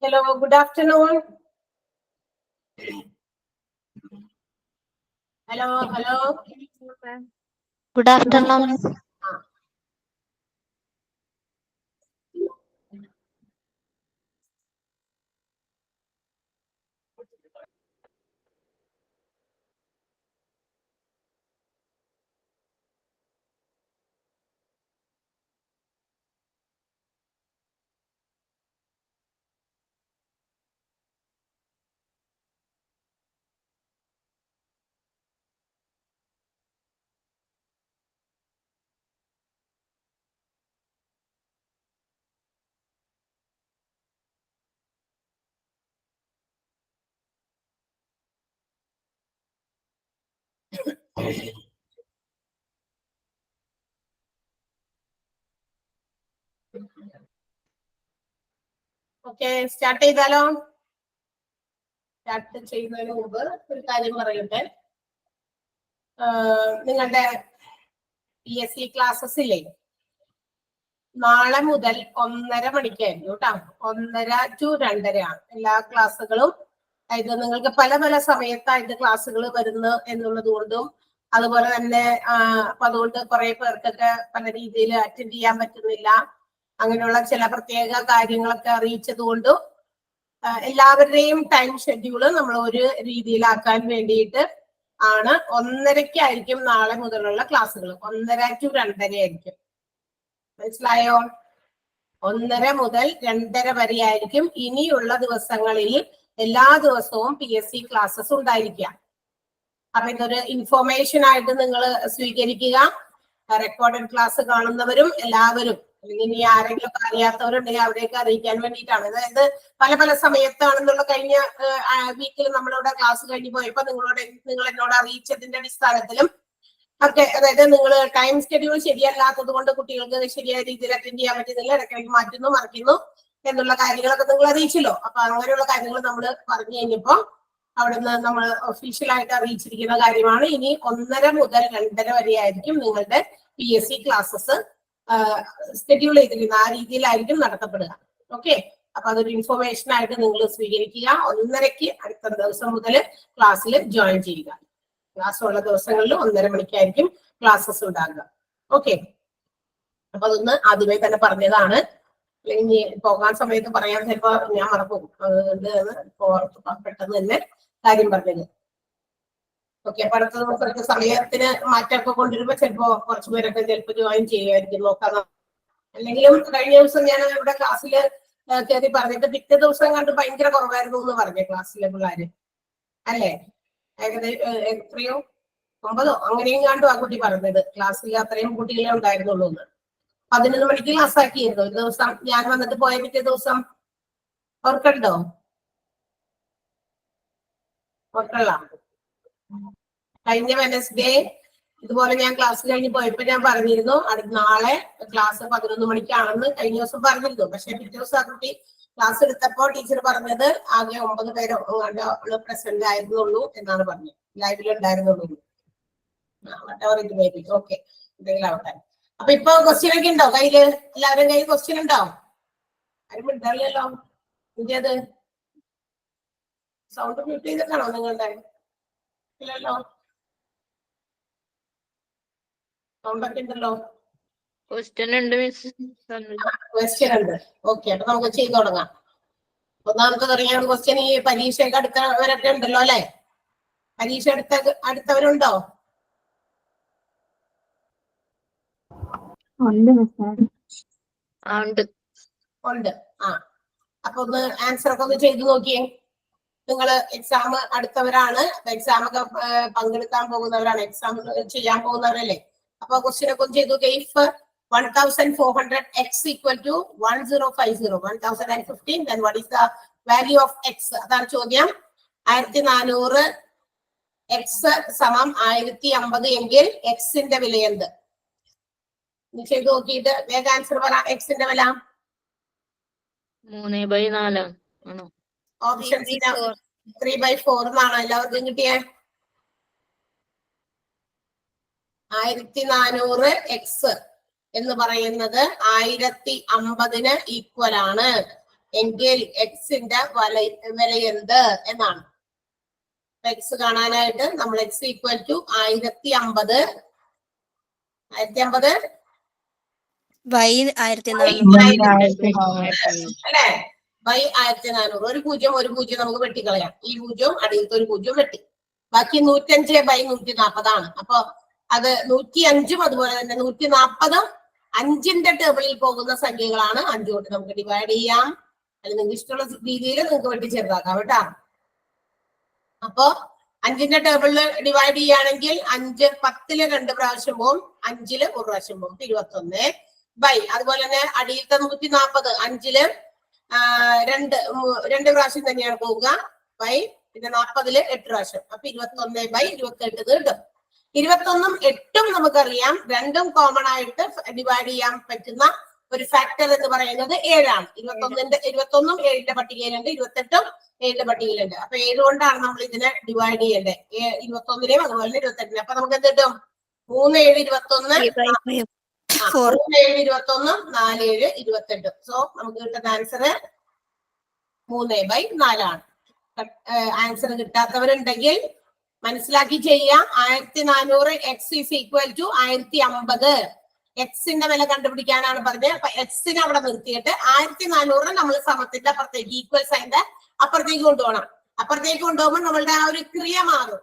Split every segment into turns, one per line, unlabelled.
Hello, good afternoon. Hello.
Good afternoon.
Okay, start ചെയ്താലോ? Start ചെയ്യുന്നതിന് മുമ്പ് ഒരു കാര്യം പറയട്ടെ. നിങ്ങളുടെ PSC ക്ലാസ്സസ് ഇല്ലേ, നാളെ മുതൽ 1:30 മണിക്കായിരിക്കും കേട്ടോ. 1:30 to 2:30 ആണ് എല്ലാ ക്ലാസ്സുകളും. അതായത് നിങ്ങൾക്ക് പല പല സമയത്തായിട്ട് ക്ലാസ്സുകൾ വരുന്നു എന്നുള്ളത് കൊണ്ടും, അതുപോലെ തന്നെ അപ്പൊ അതുകൊണ്ട് കുറെ പേർക്കൊക്കെ പല രീതിയിൽ അറ്റൻഡ് ചെയ്യാൻ പറ്റുന്നില്ല. അങ്ങനെയുള്ള ചില പ്രത്യേക കാര്യങ്ങളൊക്കെ അറിയിച്ചത് കൊണ്ടും എല്ലാവരുടെയും ടൈം ഷെഡ്യൂള് നമ്മൾ ഒരു രീതിയിലാക്കാൻ വേണ്ടിയിട്ട് ആണ് 1:30 നാളെ മുതലുള്ള ക്ലാസ്സുകൾ. 1:30 to 2:30 ആയിരിക്കും. മനസ്സിലായോ? 1:30 മുതൽ 2:30 വരെ ആയിരിക്കും ഇനിയുള്ള ദിവസങ്ങളിൽ എല്ലാ ദിവസവും PSC ക്ലാസ്സസ് ഉണ്ടായിരിക്കാം. അപ്പൊ ഇതൊരു ഇൻഫോർമേഷൻ ആയിട്ട് നിങ്ങൾ സ്വീകരിക്കുക. റെക്കോർഡഡ് ക്ലാസ് കാണുന്നവരും എല്ലാവരും, അല്ലെങ്കിൽ ഇനി ആരെങ്കിലും അറിയാത്തവരുണ്ടെങ്കിൽ അവരെയൊക്കെ അറിയിക്കാൻ വേണ്ടിയിട്ടാണ്. അതായത് പല പല സമയത്താണെന്നുള്ള കഴിഞ്ഞ വീക്കിൽ നമ്മളിവിടെ ക്ലാസ് കഴിഞ്ഞ് പോയപ്പോ നിങ്ങൾ എന്നോട് അറിയിച്ചതിന്റെ അടിസ്ഥാനത്തിലും ഒക്കെ, അതായത് നിങ്ങൾ ടൈം ഷെഡ്യൂൾ ശരിയല്ലാത്തത് കൊണ്ട് കുട്ടികൾക്ക് ശരിയായ രീതിയിൽ അറ്റൻഡ് ചെയ്യാൻ പറ്റുന്നില്ല, ഇടയ്ക്കിടയ്ക്ക് മാറ്റുന്നു മറിക്കുന്നു എന്നുള്ള കാര്യങ്ങളൊക്കെ നിങ്ങൾ അറിയിച്ചല്ലോ. അപ്പൊ അങ്ങനെയുള്ള കാര്യങ്ങൾ നമ്മൾ പറഞ്ഞു കഴിഞ്ഞപ്പോ അവിടുന്ന് നമ്മൾ ഒഫീഷ്യലായിട്ട് അറിയിച്ചിരിക്കുന്ന കാര്യമാണ്. ഇനി 1:30 മുതൽ 2:30 വരെ ആയിരിക്കും നിങ്ങളുടെ PSC ക്ലാസ്സസ് ഷെഡ്യൂൾ ചെയ്തിരിക്കുന്ന ആ രീതിയിലായിരിക്കും നടത്തപ്പെടുക. ഓക്കെ, അപ്പൊ അതൊരു ഇൻഫോർമേഷൻ ആയിട്ട് നിങ്ങൾ സ്വീകരിക്കുക. 1:30 അടുത്ത ദിവസം മുതൽ ക്ലാസ്സിൽ ജോയിൻ ചെയ്യുക. ക്ലാസ് ഉള്ള ദിവസങ്ങളിൽ 1:30 മണിക്കായിരിക്കും ക്ലാസ്സസ് ഉണ്ടാകുക. ഓക്കെ, അപ്പൊ അതൊന്ന് ആദ്യമേ തന്നെ പറഞ്ഞതാണ്. അല്ലെങ്കിൽ പോകാൻ സമയത്ത് പറയാൻ ചിലപ്പോ ഞാൻ മറക്കും. പെട്ടെന്ന് തന്നെ കാര്യം പറഞ്ഞത്. ഓക്കെ, അപ്പൊ അടുത്ത ദിവസത്തെ സമയത്തിന് മാറ്റമൊക്കെ കൊണ്ടുവരുമ്പോ ചിലപ്പോ കുറച്ചുപേരൊക്കെ ചിലപ്പോൾ ജോയിൻ ചെയ്യുമായിരിക്കും. നോക്കാം. അല്ലെങ്കിലും കഴിഞ്ഞ ദിവസം ഞാൻ ഇവിടെ ക്ലാസ്സിൽ കയറി പറഞ്ഞിട്ട് പിറ്റേ ദിവസം കണ്ട് ഭയങ്കര കുറവായിരുന്നു എന്ന് പറഞ്ഞു ക്ലാസ്സിലെ പിള്ളേര്. അല്ലേ? ഏകദേശം എത്രയോ 9 അങ്ങനെയും കണ്ടു ആ കുട്ടി പറഞ്ഞത്. ക്ലാസ്സിൽ അത്രയും കുട്ടികളെ ഉണ്ടായിരുന്നുള്ളൂ എന്ന്. 11 മണിക്ക് ക്ലാസ് ആക്കിയിരുന്നു ഒരു ദിവസം. ഞാൻ വന്നിട്ട് പോയ പിറ്റേ ദിവസം ഓർക്കണ്ടോ? ഓർക്കള്ള കഴിഞ്ഞ വെനസ്ഡേ ഇതുപോലെ ഞാൻ ക്ലാസ് കഴിഞ്ഞ് പോയപ്പോ ഞാൻ പറഞ്ഞിരുന്നു നാളെ ക്ലാസ് 11 മണിക്കാണെന്ന് കഴിഞ്ഞ ദിവസം പറഞ്ഞിരുന്നു. പക്ഷെ പിറ്റേ ദിവസം ആ കുട്ടി ക്ലാസ് എടുത്തപ്പോ ടീച്ചർ പറഞ്ഞത് ആകെ 9 പേരോ പ്രസന്റ് ആയിരുന്നുള്ളൂ എന്നാണ് പറഞ്ഞത്. ലൈവിൽ ഉണ്ടായിരുന്നുള്ളൂ. ഓക്കെ, എന്തെങ്കിലും ആവട്ടെ. അപ്പൊ ഇപ്പൊ ക്വസ്റ്റ്യൻ ഒക്കെ ഉണ്ടോ കയ്യില്? എല്ലാവരും കയ്യിൽ ക്വസ്റ്റ്യൻ ഉണ്ടോ? ആരും മിണ്ടല്ലോ. ഇന്ത്യത് സൗണ്ട് മ്യൂട്ട് ചെയ്തിട്ടാണോ നിങ്ങളുടെ? ഇല്ലല്ലോ, സൗണ്ട് ഒക്കെ ഉണ്ടല്ലോ.
ക്വസ്റ്റ്യൻ ഉണ്ട് മിസ്.
ക്വസ്റ്റ്യൻ ഉണ്ട്. ഓക്കെ, അപ്പൊ നമുക്ക് ചെയ്തു തുടങ്ങാം. ഒന്നാമത്തെ അറിയാം ക്വസ്റ്റ്യൻ. ഈ പരീക്ഷയൊക്കെ അടുത്തവരൊക്കെ ഉണ്ടല്ലോ അല്ലെ? പരീക്ഷ അടുത്തവരുണ്ടോ? ഉണ്ട്. അപ്പൊ ഒന്ന് ആൻസർ ഒക്കെ ഒന്ന് ചെയ്തു നോക്കിയേ. നിങ്ങൾ എക്സാം അടുത്തവരാണ്, എക്സാം ഒക്കെ പങ്കെടുക്കാൻ പോകുന്നവരാണ്, എക്സാം ചെയ്യാൻ പോകുന്നവരല്ലേ? അപ്പൊ ക്വസ്റ്റ്യൻ ഒക്കെ ഒന്ന് ചെയ്തു നോക്കിയേ. If 1400 x equal to 1050, 1015, then what is the value of x? അതാണ് ചോദ്യം. 1400 x സമം 1050 എങ്കിൽ എക്സിന്റെ വില എന്ത്? ചെയ്ത് നോക്കിയിട്ട് വേഗം ആൻസർ പറ. എക്സിന്റെ വില
3/4
ഓപ്ഷൻ 3/4 എന്നാണോ എല്ലാവർക്കും കിട്ടിയേ? 1400 എക്സ് എന്ന് പറയുന്നത് 1050 ഈക്വൽ ആണ് എങ്കിൽ എക്സിന്റെ വില എന്ത് എന്നാണ്. എക്സ് കാണാനായിട്ട് നമ്മൾ എക്സ് ഈക്വൽ ടു 1050
y 1400
അല്ലെ ബൈ 1400. ഒരു പൂജ്യം നമുക്ക് വെട്ടിക്കളയാം. ഈ പൂജ്യവും അടിയിലത്തെ ഒരു പൂജ്യം വെട്ടി. ബാക്കി 105 ബൈ 140 ആണ്. അപ്പൊ അത് 105ഉം അതുപോലെ തന്നെ 140ഉം 5ന്റെ ടേബിളിൽ പോകുന്ന സംഖ്യകളാണ്. 5 കൊണ്ട് നമുക്ക് ഡിവൈഡ് ചെയ്യാം. അല്ലെങ്കിൽ നിങ്ങൾക്ക് ഇഷ്ടമുള്ള രീതിയിൽ നിങ്ങൾക്ക് വെട്ടി ചെറുതാക്കാം കേട്ടോ. അപ്പൊ 5ന്റെ ടേബിളിൽ ഡിവൈഡ് ചെയ്യുകയാണെങ്കിൽ 5 10ല് 2 പ്രാവശ്യം പോവും, 5ല് 1 പ്രാവശ്യം പോവും. 21 ബൈ അതുപോലെ തന്നെ അടിയിലത്തെ 140 5ല് 2 പ്രാവശ്യം തന്നെയാണ് പോവുക. ബൈ പിന്നെ 40ല് 8 പ്രാവശ്യം. അപ്പൊ 21 ബൈ 28 കിട്ടും. 21ഉം 8ഉം നമുക്കറിയാം രണ്ടും കോമൺ ആയിട്ട് ഡിവൈഡ് ചെയ്യാൻ പറ്റുന്ന ഒരു ഫാക്ടർ എന്ന് പറയുന്നത് 7ആണ്. 21ഉം 7ന്റെ പട്ടികയിലുണ്ട്, 28ഉം 7ന്റെ പട്ടികയിലുണ്ട്. അപ്പൊ 7 കൊണ്ടാണ് നമ്മൾ ഇതിനെ ഡിവൈഡ് ചെയ്യേണ്ടത്. 21നെയും അതുപോലെ 28നെയും. അപ്പൊ നമുക്ക് എന്ത് കിട്ടും? 3 7 21 3 7 21 4 7 28. സോ നമുക്ക് കിട്ടുന്ന ആൻസർ 3/4 ആണ്. ആൻസർ കിട്ടാത്തവരുണ്ടെങ്കിൽ മനസ്സിലാക്കി ചെയ്യാം. 1400 എക്സ് ഈസ് ഈക്വൽ ടു 1050. എക്സിന്റെ വില കണ്ടുപിടിക്കാനാണ് പറഞ്ഞത്. അപ്പൊ എക്സിനെ അവിടെ നിർത്തിയിട്ട് 1400 നമ്മൾ സമത്തിന്റെ അപ്പുറത്തേക്ക് ഈക്വൽ സൈന്റെ അപ്പുറത്തേക്ക് കൊണ്ടുപോകണം. അപ്പുറത്തേക്ക് കൊണ്ടുപോകുമ്പോൾ നമ്മളുടെ ആ ഒരു ക്രിയ മാറും.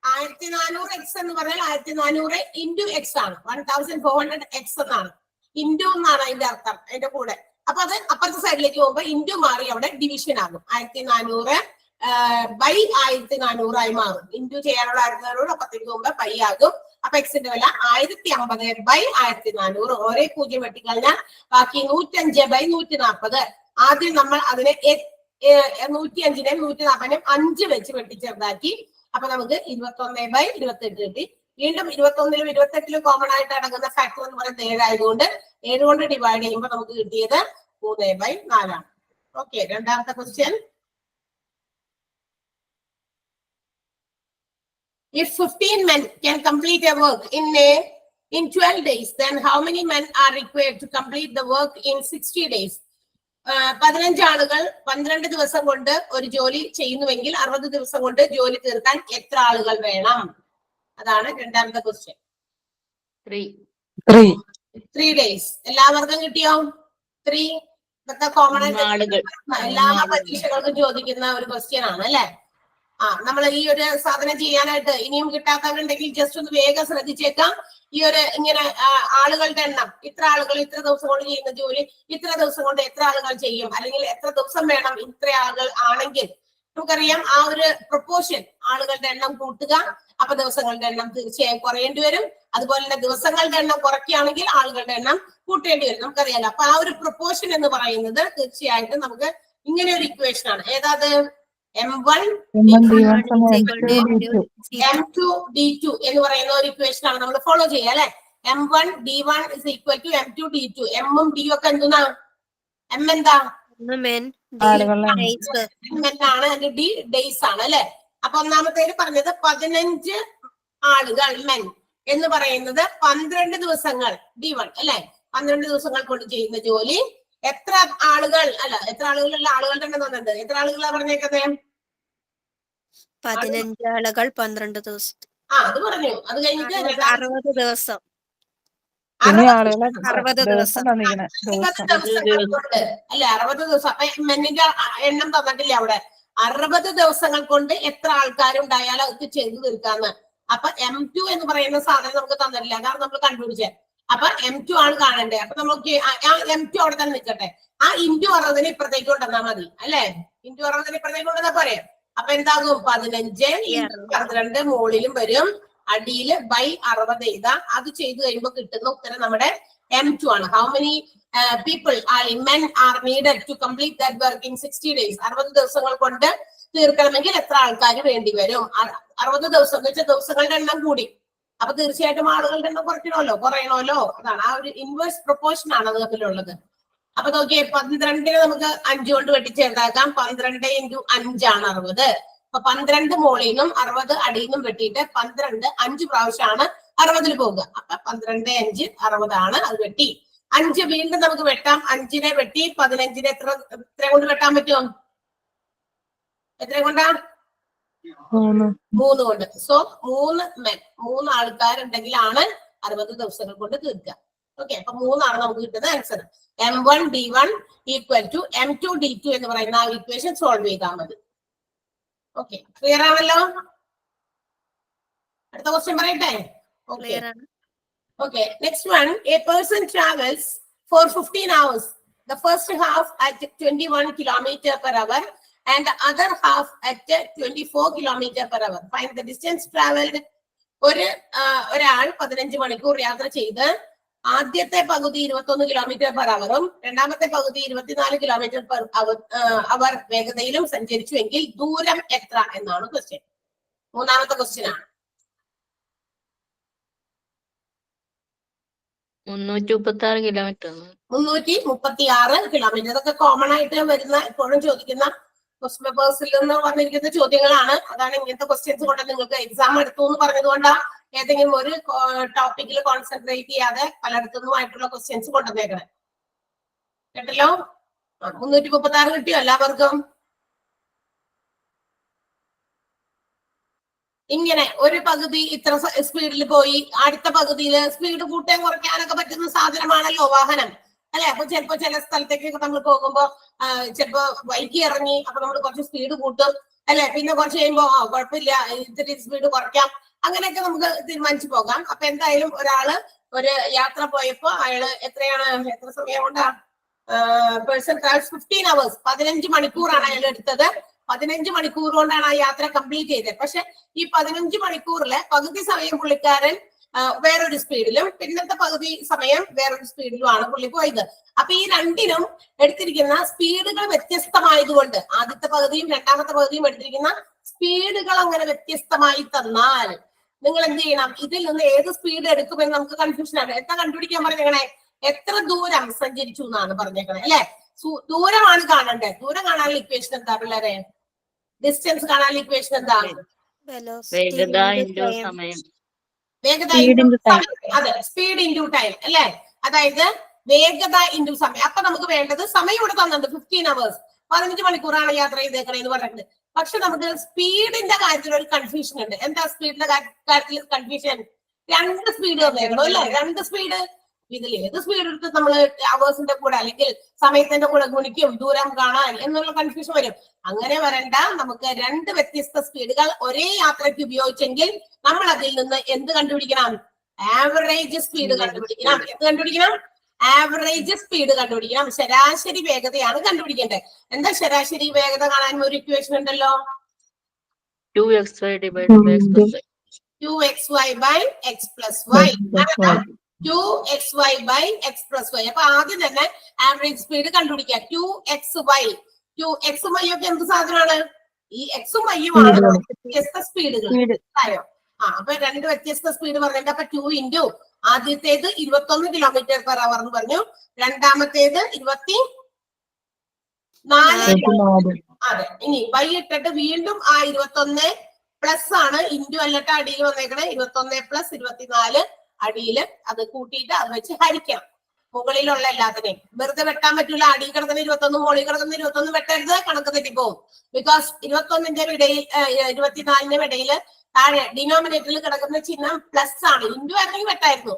1400 എക്സ് എന്ന് പറഞ്ഞാൽ 1400 ഇൻറ്റു എക്സ് ആണ്. 1400 എക്സ് എന്നാണ്. ഇൻറ്റു എന്നാണ് അതിന്റെ അർത്ഥം അതിന്റെ കൂടെ. അപ്പൊ അത് അപ്പുറത്തെ സൈഡിലേക്ക് പോകുമ്പോൾ ഇൻറ്റു മാറി അവിടെ ഡിവിഷൻ ആകും. 1400 ബൈ 1400 ആയി മാറും. ഇൻറ്റു ചെയ്യാനുള്ള 1400 അപ്പുറത്തേക്ക് പോകുമ്പോൾ ബൈ ആകും. അപ്പൊ എക്സിന്റെ വില 1050 ബൈ 1400. ഒരേ പൂജ്യം വെട്ടിക്കഴിഞ്ഞാൽ ബാക്കി 105 ബൈ 140. ആദ്യം നമ്മൾ അതിനെ 105നെയും 140നെയും 5 വെച്ച് വെട്ടിച്ചെറുതാക്കി. അപ്പൊ നമുക്ക് 21 ബൈ 28 കിട്ടി. വീണ്ടും 21ലും 28ലും കോമൺ ആയിട്ട് അടങ്ങുന്ന ഫാക്ടർ എന്ന് പറയുന്നത് 7 ആയതുകൊണ്ട് 7 കൊണ്ട് ഡിവൈഡ് ചെയ്യുമ്പോൾ നമുക്ക് കിട്ടിയത് 3/4 ആണ്. ഓക്കെ, രണ്ടാമത്തെ question. If 15 men can complete a work in 12 days, then how many men are required to complete the work in 60 days? 15 ആളുകൾ 12 ദിവസം കൊണ്ട് ഒരു ജോലി ചെയ്യുന്നുവെങ്കിൽ 60 ദിവസം കൊണ്ട് ജോലി തീർക്കാൻ എത്ര ആളുകൾ വേണം? അതാണ് രണ്ടാമത്തെ ക്വസ്റ്റ്യൻ. 3 days. എല്ലാവർക്കും കിട്ടിയോ? 3 ഇതൊക്കെ കോമൺ ആയിട്ട് എല്ലാ പരീക്ഷകൾക്കും ചോദിക്കുന്ന ഒരു ക്വസ്റ്റ്യൻ ആണ് അല്ലെ? നമ്മൾ ഈ ഒരു സാധനം ചെയ്യാനായിട്ട് ഇനിയും കിട്ടാത്തവരുണ്ടെങ്കിൽ ജസ്റ്റ് ഒന്ന് വേഗം ശ്രദ്ധിച്ചേക്കാം. ഈ ഒരു ഇങ്ങനെ ആളുകളുടെ എണ്ണം, ഇത്ര ആളുകൾ ഇത്ര ദിവസം കൊണ്ട് ചെയ്യുന്ന ജോലി ഇത്ര ദിവസം കൊണ്ട് എത്ര ആളുകൾ ചെയ്യും, അല്ലെങ്കിൽ എത്ര ദിവസം വേണം ഇത്ര ആളുകൾ ആണെങ്കിൽ നമുക്കറിയാം ആ ഒരു പ്രൊപ്പോർഷൻ ആളുകളുടെ എണ്ണം കൂട്ടുക. അപ്പൊ ദിവസങ്ങളുടെ എണ്ണം തീർച്ചയായും കുറയേണ്ടി വരും. അതുപോലെ തന്നെ ദിവസങ്ങളുടെ എണ്ണം കുറയ്ക്കുകയാണെങ്കിൽ ആളുകളുടെ എണ്ണം കൂട്ടേണ്ടി വരും. നമുക്കറിയാലോ. അപ്പൊ ആ ഒരു പ്രൊപ്പോർഷൻ എന്ന് പറയുന്നത് തീർച്ചയായിട്ടും നമുക്ക് ഇങ്ങനെ ഒരു ഇക്വേഷൻ ആണ്. ഏതാത്? M1 M2 D2 എന്ന് പറയുന്ന ഒരു ഇക്വേഷൻ ആണ് നമ്മൾ ഫോളോ ചെയ്യുക അല്ലെ. M1 D1 is equal to M2 D2. M-ഉം D ഒക്കെ എന്താണ്? M എന്താ? M ആണ്, D ഡേയ്സ് ആണ് അല്ലെ. അപ്പൊ ഒന്നാമത്തേല് പറഞ്ഞത് 15 ആളുകൾ മെൻ എന്ന് പറയുന്നത് 12 ദിവസങ്ങൾ D1 അല്ലെ. 12 ദിവസങ്ങൾ കൊണ്ട് ചെയ്യുന്ന ജോലി എത്ര ആളുകൾ അല്ല എത്ര ആളുകളുള്ള ആളുകളുടെ എണ്ണം തന്നിട്ടുണ്ട്. എത്ര ആളുകളാ പറഞ്ഞേക്കുന്നത്?
15 ആളുകൾ 12 ദിവസം.
അത് പറഞ്ഞു. അത് കഴിഞ്ഞിട്ട്
60 ദിവസം.
60 ദിവസം കൊണ്ട് അല്ലെ. 60 ദിവസം. അപ്പൊ മെന്നിന്റെ എണ്ണം തന്നിട്ടില്ല അവിടെ. 60 ദിവസങ്ങൾ കൊണ്ട് എത്ര ആൾക്കാരുണ്ടായാലും അത് ചെയ്തു തീർക്കാന്ന്. അപ്പൊ M2 എന്ന് പറയുന്ന സാധനം നമുക്ക് തന്നിട്ടില്ല, കാരണം നമ്മൾ കണ്ടുപിടിച്ചേ. അപ്പൊ M2 ആണ് കാണണ്ടേ. അപ്പൊ നമുക്ക് M2 അവിടെ തന്നെ നിൽക്കട്ടെ. ആ ഇൻറ്റു 60 ഇപ്പുറത്തേക്ക് കൊണ്ടുവന്നാ മതി അല്ലെ. ഇൻറ്റു 60 ഇപ്പുറത്തേക്ക് കൊണ്ടുവന്നാ പറയാം. അപ്പൊ എന്താകും? 15 12 മുകളിലും വരും, അടിയില് ബൈ 60 എഴുതാം. അത് ചെയ്തു കഴിയുമ്പോൾ കിട്ടുന്ന ഉത്തരം നമ്മുടെ M2 ആണ്. How many people men are needed to complete that work in 60 days? 60 ദിവസങ്ങൾ കൊണ്ട് തീർക്കണമെങ്കിൽ എത്ര ആൾക്കാർ വേണ്ടി വരും? 60 ദിവസം എന്ന് വെച്ചാൽ ദിവസങ്ങളുടെ എണ്ണം കൂടി. അപ്പൊ തീർച്ചയായിട്ടും ആളുകളുടെ എണ്ണം കുറയണമല്ലോ. അതാണ് ആ ഒരു ഇൻവേഴ്സ് പ്രൊപ്പോർഷൻ ആണ് അത് തമ്മിലുള്ളത്. അപ്പൊ നോക്കിയേ, 12നെ നമുക്ക് 5 കൊണ്ട് വെട്ടിച്ചേർത്താക്കാം. 12 × 5 ആണ് 60. അപ്പൊ 12 മുകളിൽ നിന്നും 60 അടിയിൽ നിന്നും വെട്ടിയിട്ട് 12 5 പ്രാവശ്യമാണ് 60 പോകുക. അപ്പൊ 12 5 60 അത് വെട്ടി. 5 വീണ്ടും നമുക്ക് വെട്ടാം. 5നെ വെട്ടി 15നെ എത്ര കൊണ്ട് വെട്ടാൻ പറ്റുമോ? എത്ര കൊണ്ടാ? 3 കൊണ്ട്. സോ 3 ആൾക്കാരുണ്ടെങ്കിലാണ് 60 ദിവസങ്ങൾ കൊണ്ട് തീർക്കുക. ഓക്കെ, അപ്പൊ 3 നമുക്ക് കിട്ടുന്ന answer. M1 D1 equal to M2 D2 എന്ന് പറയുന്ന ആ ഇക്വേഷൻ സോൾവ് ചെയ്താൽ മതി. ഓക്കെ, ക്ലിയർ ആണല്ലോ? അടുത്ത ക്വസ്റ്റ്യൻ പറയട്ടെ. Okay okay, next one. A person travels for 15 hours. The first half at 21 km/h and the other half at 24 km/h. Find the distance traveled. ഒരാൾ 15 മണിക്കൂർ യാത്ര ചെയ്ത് ആദ്യത്തെ പകുതി 21 km/h രണ്ടാമത്തെ പകുതി 24 km/h വേഗതയിലും സഞ്ചരിച്ചുവെങ്കിൽ ദൂരം എത്ര എന്നാണ് ക്വസ്റ്റ്യൻ. മൂന്നാമത്തെ ക്വസ്റ്റ്യൻ ആണ്.
336 കിലോമീറ്റർ.
336 കിലോമീറ്റർ. ഇതൊക്കെ കോമൺ ആയിട്ട് വരുന്ന, എപ്പോഴും ചോദിക്കുന്ന ക്വസ്റ്റ്യൻ പേപ്പേഴ്സിൽ നിന്ന് വന്നിരിക്കുന്ന ചോദ്യങ്ങളാണ്. അതാണ് ഇങ്ങനത്തെ ക്വസ്റ്റ്യൻസ് കൊണ്ട് നിങ്ങൾക്ക് എക്സാം എടുത്തു എന്ന് പറഞ്ഞതുകൊണ്ടാ ഏതെങ്കിലും ഒരു ടോപ്പിക്കിൽ കോൺസെൻട്രേറ്റ് ചെയ്യാതെ പലയിടത്തുനിന്നുമായിട്ടുള്ള ക്വസ്റ്റ്യൻസ് കൊണ്ടുവന്നേക്കണേ. കേട്ടല്ലോ? 336 കിട്ടിയോ എല്ലാവർക്കും? ഇങ്ങനെ ഒരു പകുതി ഇത്ര സ്പീഡിൽ പോയി, അടുത്ത പകുതിയിൽ സ്പീഡ് കൂട്ടാൻ കുറയ്ക്കാനൊക്കെ പറ്റുന്ന സാധനമാണല്ലോ വാഹനം, അല്ലെ? അപ്പൊ ചിലപ്പോ ചില സ്ഥലത്തേക്കൊക്കെ നമ്മൾ പോകുമ്പോ ചിലപ്പോ ബൈക്ക് ഇറങ്ങി, അപ്പൊ നമ്മൾ കുറച്ച് സ്പീഡ് കൂട്ടും, അല്ലെ? പിന്നെ കുറച്ച് കഴിയുമ്പോ കുഴപ്പമില്ല, ഇത്തിരി സ്പീഡ് കുറയ്ക്കാം, അങ്ങനെയൊക്കെ നമുക്ക് തീരുമാനിച്ചു പോകാം. അപ്പൊ എന്തായാലും ഒരാള് ഒരു യാത്ര പോയപ്പോ അയാള് എത്ര സമയം കൊണ്ടാ പേഴ്സൺ ട്രാവൽസ് 15 hours 15 മണിക്കൂറാണ് അയാൾ എടുത്തത്. 15 മണിക്കൂർ കൊണ്ടാണ് ആ യാത്ര കംപ്ലീറ്റ് ചെയ്തത്. പക്ഷെ ഈ 15 മണിക്കൂറിലെ പകുതി സമയം പുള്ളിക്കാരൻ വേറൊരു സ്പീഡിലും പിന്നത്തെ പകുതി സമയം വേറൊരു സ്പീഡിലുമാണ് പുള്ളി പോയത്. അപ്പൊ ഈ രണ്ടിനും എടുത്തിരിക്കുന്ന സ്പീഡുകൾ വ്യത്യസ്തമായതുകൊണ്ട്, ആദ്യത്തെ പകുതിയും രണ്ടാമത്തെ പകുതിയും എടുത്തിരിക്കുന്ന സ്പീഡുകൾ അങ്ങനെ വ്യത്യസ്തമായി തന്നാൽ നിങ്ങൾ എന്ത് ചെയ്യണം? ഇതിൽ നിന്ന് ഏത് സ്പീഡ് എടുക്കുമെന്ന് നമുക്ക് കൺഫ്യൂഷൻ ആണ്. എത്ര കണ്ടുപിടിക്കാൻ പറഞ്ഞേക്കണേ? എത്ര ദൂരം സഞ്ചരിച്ചു എന്നാണ് പറഞ്ഞേക്കണേ, അല്ലെ? ദൂരമാണ് കാണണ്ടേ. ദൂരം കാണാനുള്ള ഇക്വേഷൻ എന്താ പിള്ളേരെ? ഡിസ്റ്റൻസ് കാണാനുള്ള ഇക്വേഷൻ എന്താ?
വേഗത ഇൻറ്റു സമയം.
വേഗത അതെ, സ്പീഡ് ഇൻറ്റു ടൈം, അല്ലെ? അതായത് വേഗത ഇൻറ്റു സമയം. അപ്പൊ നമുക്ക് വേണ്ടത് സമയം ഇവിടെ തന്നിട്ടുണ്ട് 15 hours 15 മണിക്കൂറാണ് യാത്ര ചെയ്തേക്കണേന്ന് പറഞ്ഞിട്ടുണ്ട്. പക്ഷെ നമുക്ക് സ്പീഡിന്റെ കാര്യത്തിൽ ഒരു കൺഫ്യൂഷൻ ഉണ്ട്. എന്താ സ്പീഡിന്റെ കാര്യത്തിൽ കൺഫ്യൂഷൻ? 2 സ്പീഡ് തന്നേക്കണോ, അല്ലെ? 2 സ്പീഡ്. ഇതിൽ ഏത് സ്പീഡ് എടുത്ത് നമ്മൾ അവേഴ്സിന്റെ കൂടെ അല്ലെങ്കിൽ സമയത്തിന്റെ കൂടെ ഗുണിക്കും ദൂരം കാണാൻ എന്നുള്ള കൺഫ്യൂഷൻ വരും. അങ്ങനെ വരണ്ട. നമുക്ക് 2 വ്യത്യസ്ത സ്പീഡുകൾ ഒരേ യാത്രയ്ക്ക് ഉപയോഗിച്ചെങ്കിൽ നമ്മൾ അതിൽ നിന്ന് എന്ത് കണ്ടുപിടിക്കണം? ആവറേജ് സ്പീഡ് കണ്ടുപിടിക്കണം. എന്ത് കണ്ടുപിടിക്കണം? ആവറേജ് സ്പീഡ് കണ്ടുപിടിക്കണം. ശരാശരി വേഗതയാണ് കണ്ടുപിടിക്കേണ്ടത്. എന്താ ശരാശരി വേഗത കാണാൻ ഒരു ഇക്വേഷൻ ഉണ്ടല്ലോ.
2xy divided by x plus y.
2xy by x plus y. 2xy by x plus y. അപ്പൊ ആദ്യം തന്നെ ആവറേജ് സ്പീഡ് കണ്ടുപിടിക്കുക. 2xy. 2xy ഒക്കെ എന്ത് സാധനമാണ്? ഈ എക്സും വൈയും ആണ് വ്യത്യസ്ത സ്പീഡുകൾ. അപ്പൊ 2 വ്യത്യസ്ത സ്പീഡ് പറഞ്ഞിട്ട് അപ്പൊ 2 ഇൻറ്റു ആദ്യത്തേത് 21 km/h എന്ന് പറഞ്ഞു, രണ്ടാമത്തേത് 24. അതെ, ഇനി y ഇട്ടിട്ട് വീണ്ടും ആ 21 പ്ലസ് ആണ്, ഇൻറ്റു അല്ലട്ട അടിയിൽ വന്നേക്കണേ. 21 പ്ലസ് 24 അടിയില് അത് കൂട്ടിയിട്ട് അത് വെച്ച് ഹരിക്കണം. മുകളിലുള്ള എല്ലാത്തിനെയും വെറുതെ വെട്ടാൻ പറ്റൂല. അടിയിൽ കിടക്കുന്ന 21 മുകളിൽ കിടക്കുന്ന 21 വെട്ടരുത്, കണക്ക് തെറ്റിപ്പോവും. ബിക്കോസ് 21ന്റെ ഇടയിൽ 24ന്റെ ഇടയിൽ താഴെ ഡിനോമിനേറ്ററിൽ കിടക്കുന്ന ചിഹ്നം പ്ലസ് ആണ്. ഇൻറ്റു ആയിരുന്നെങ്കിൽ വെട്ടായിരുന്നു,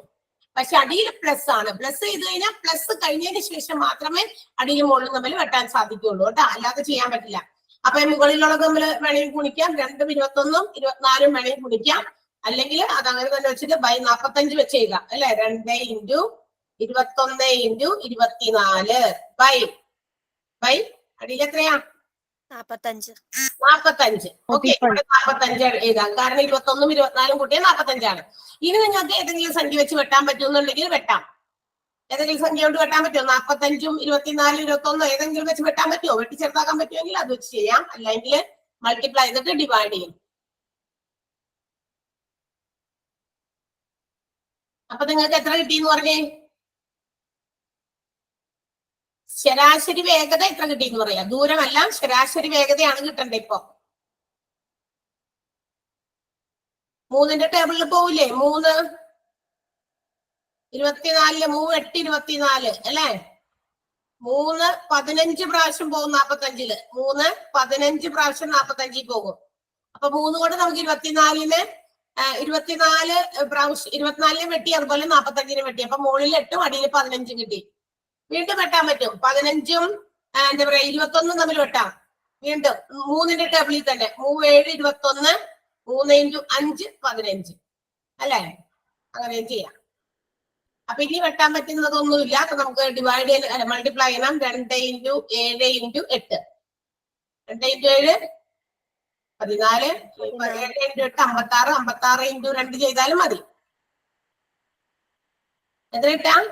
പക്ഷെ അടിയിൽ പ്ലസ് ആണ്. പ്ലസ് ചെയ്ത് കഴിഞ്ഞാൽ പ്ലസ് കഴിഞ്ഞതിന് ശേഷം മാത്രമേ അടിയിൽ മുകളിൽ തമ്മിൽ വെട്ടാൻ സാധിക്കുള്ളൂ കേട്ടോ, അല്ലാതെ ചെയ്യാൻ പറ്റില്ല. അപ്പൊ മുകളിലുള്ളത് തമ്മിൽ വേണമെങ്കിൽ ഗുണിക്കാം. 2 21 24 വേണമെങ്കിൽ ഗുണിക്കാം, അല്ലെങ്കിൽ അത് അങ്ങനെ തന്നെ വെച്ചിട്ട് ബൈ 45 വെച്ച് ചെയ്യുക, അല്ലെ? 2 ഇൻറ്റു 21 ഇൻറ്റു 24 ബൈ അടിയിൽ എത്രയാ? 45. ഓക്കെ, 45 എഴുതാം. കാരണം 21 24 കൂട്ടിയാൽ 45 ഇനി നിങ്ങൾക്ക് ഏതെങ്കിലും സംഖ്യ വെച്ച് വെട്ടാൻ പറ്റുമെന്നുണ്ടെങ്കിൽ വെട്ടാം. ഏതെങ്കിലും സംഖ്യ കൊണ്ട് വെട്ടാൻ പറ്റുമോ? 45 24 21 ഏതെങ്കിലും വെച്ച് വെട്ടാൻ പറ്റുമോ? വെട്ടി ചെറുതാക്കാൻ പറ്റുമെങ്കിൽ അത് വെച്ച് ചെയ്യാം, അല്ലെങ്കിൽ മൾട്ടിപ്ലൈ ചെയ്തിട്ട് ഡിവൈഡ് ചെയ്യും. അപ്പൊ നിങ്ങൾക്ക് എത്ര കിട്ടിയെന്ന് പറഞ്ഞേ? ശരാശരി വേഗത എത്ര കിട്ടിയെന്ന് പറയാം. ദൂരമല്ല, ശരാശരി വേഗതയാണ് കിട്ടണ്ടേ. ഇപ്പൊ 3ന്റെ ടേബിളിൽ പോവില്ലേ? 3 24 3 8 24 അല്ലേ? 3 15 പ്രാവശ്യം പോകും 45-ല്. 3 15 പ്രാവശ്യം 45-ൽ പോകും. അപ്പൊ 3 കൊണ്ട് നമുക്ക് 24-ന് 24 പ്രാവശ്യം 24-നെ വെട്ടി, അതുപോലെ 45-നെ വെട്ടി. അപ്പൊ മുകളിൽ 8 അടിയിൽ 15 കിട്ടി. വീണ്ടും വെട്ടാൻ പറ്റും. 15-ഉം എന്താ പറയാ 21 തമ്മിൽ വെട്ടാം. വീണ്ടും 3-ന്റെ ടേബിളിൽ തന്നെ 3 7 21 3 × 5 15 അല്ലേ? അങ്ങനെ ചെയ്യാം. അപ്പൊ ഇനി വെട്ടാൻ പറ്റുന്നതൊന്നുമില്ല. അപ്പൊ നമുക്ക് ഡിവൈഡ് ചെയ്യാൻ മൾട്ടിപ്ലൈ ചെയ്യണം. 2 × 7 × 8 2 × 7 14 7 × 8 56 56 × 2 ചെയ്താലും മതി. എത്ര കിട്ടാം?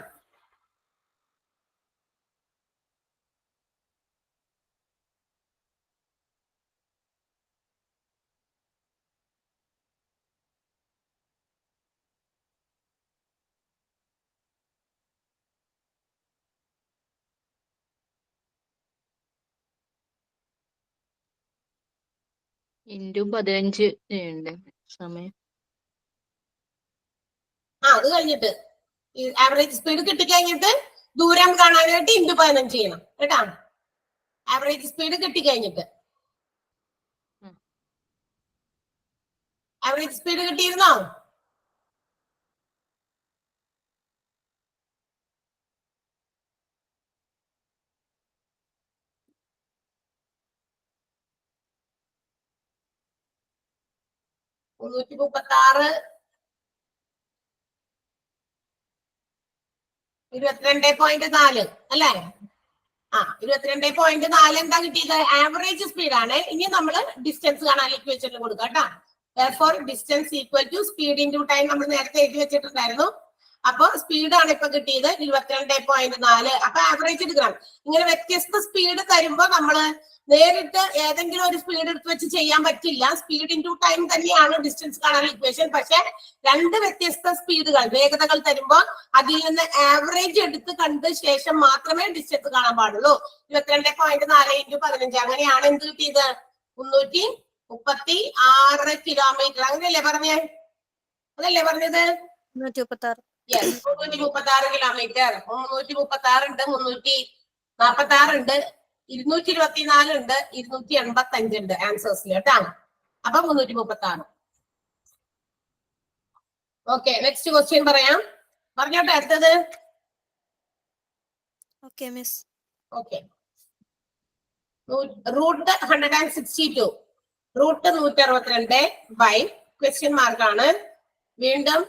ഇൻറ്റു 15 ചെയ്യണ്ടേ സമയം?
അത് കഴിഞ്ഞിട്ട് ആവറേജ് സ്പീഡ് കിട്ടിക്കഴിഞ്ഞിട്ട് ദൂരം കാണാനായിട്ട് ഇൻറ്റു 15 ചെയ്യണം കേട്ടാ. ആവറേജ് സ്പീഡ് കിട്ടിക്കഴിഞ്ഞിട്ട്. ആവറേജ് സ്പീഡ് കിട്ടിയിരുന്നോ? മുന്നൂറ്റി 32.4 22.4 അല്ലേ? 22.4 എന്താ കിട്ടിയത്? ആവറേജ് സ്പീഡ് ആണ്. ഇനി നമ്മൾ ഡിസ്റ്റൻസ് കാണാൻ ഇക്വേഷനിൽ കൊടുക്കാം കേട്ടോ. therefore distance equal to speed into time നമ്മൾ നേരത്തെ എഴുതി വെച്ചിട്ടുണ്ടായിരുന്നു. അപ്പൊ സ്പീഡാണ് ഇപ്പൊ കിട്ടിയത് 22.4. അപ്പൊ ആവറേജ് എടുക്കണം. ഇങ്ങനെ വ്യത്യസ്ത സ്പീഡ് തരുമ്പോ നമ്മള് നേരിട്ട് ഏതെങ്കിലും ഒരു സ്പീഡ് എടുത്ത് വെച്ച് ചെയ്യാൻ പറ്റില്ല. സ്പീഡ് ഇൻറ്റു ടൈം തന്നെയാണ് ഡിസ്റ്റൻസ് കാണാൻ ഇക്വേഷൻ. പക്ഷെ 2 വ്യത്യസ്ത സ്പീഡുകൾ വേഗതകൾ തരുമ്പോൾ അതിൽ നിന്ന് ആവറേജ് എടുത്ത് കണ്ട ശേഷം മാത്രമേ ഡിസ്റ്റൻസ് കാണാൻ പാടുള്ളൂ. 22.4 × 15 അങ്ങനെയാണ് എന്ത് കിട്ടിയത്? 336 കിലോമീറ്റർ. അങ്ങനെയല്ലേ പറഞ്ഞേ? അതല്ലേ പറഞ്ഞത്?
336.
336 കിലോമീറ്റർ. 336 ഉണ്ട്, 346 ഉണ്ട്, 224 ഉണ്ട്, 285 ഉണ്ട് ആൻസേഴ്സിൽ കേട്ടാ. അപ്പൊ 336. ഓക്കെ, നെക്സ്റ്റ് ക്വസ്റ്റ്യൻ പറയാം. പറഞ്ഞോട്ടെ അടുത്തത്.
Okay miss.
Okay, root 162 root 162 by question മാർക്കാണ്. വീണ്ടും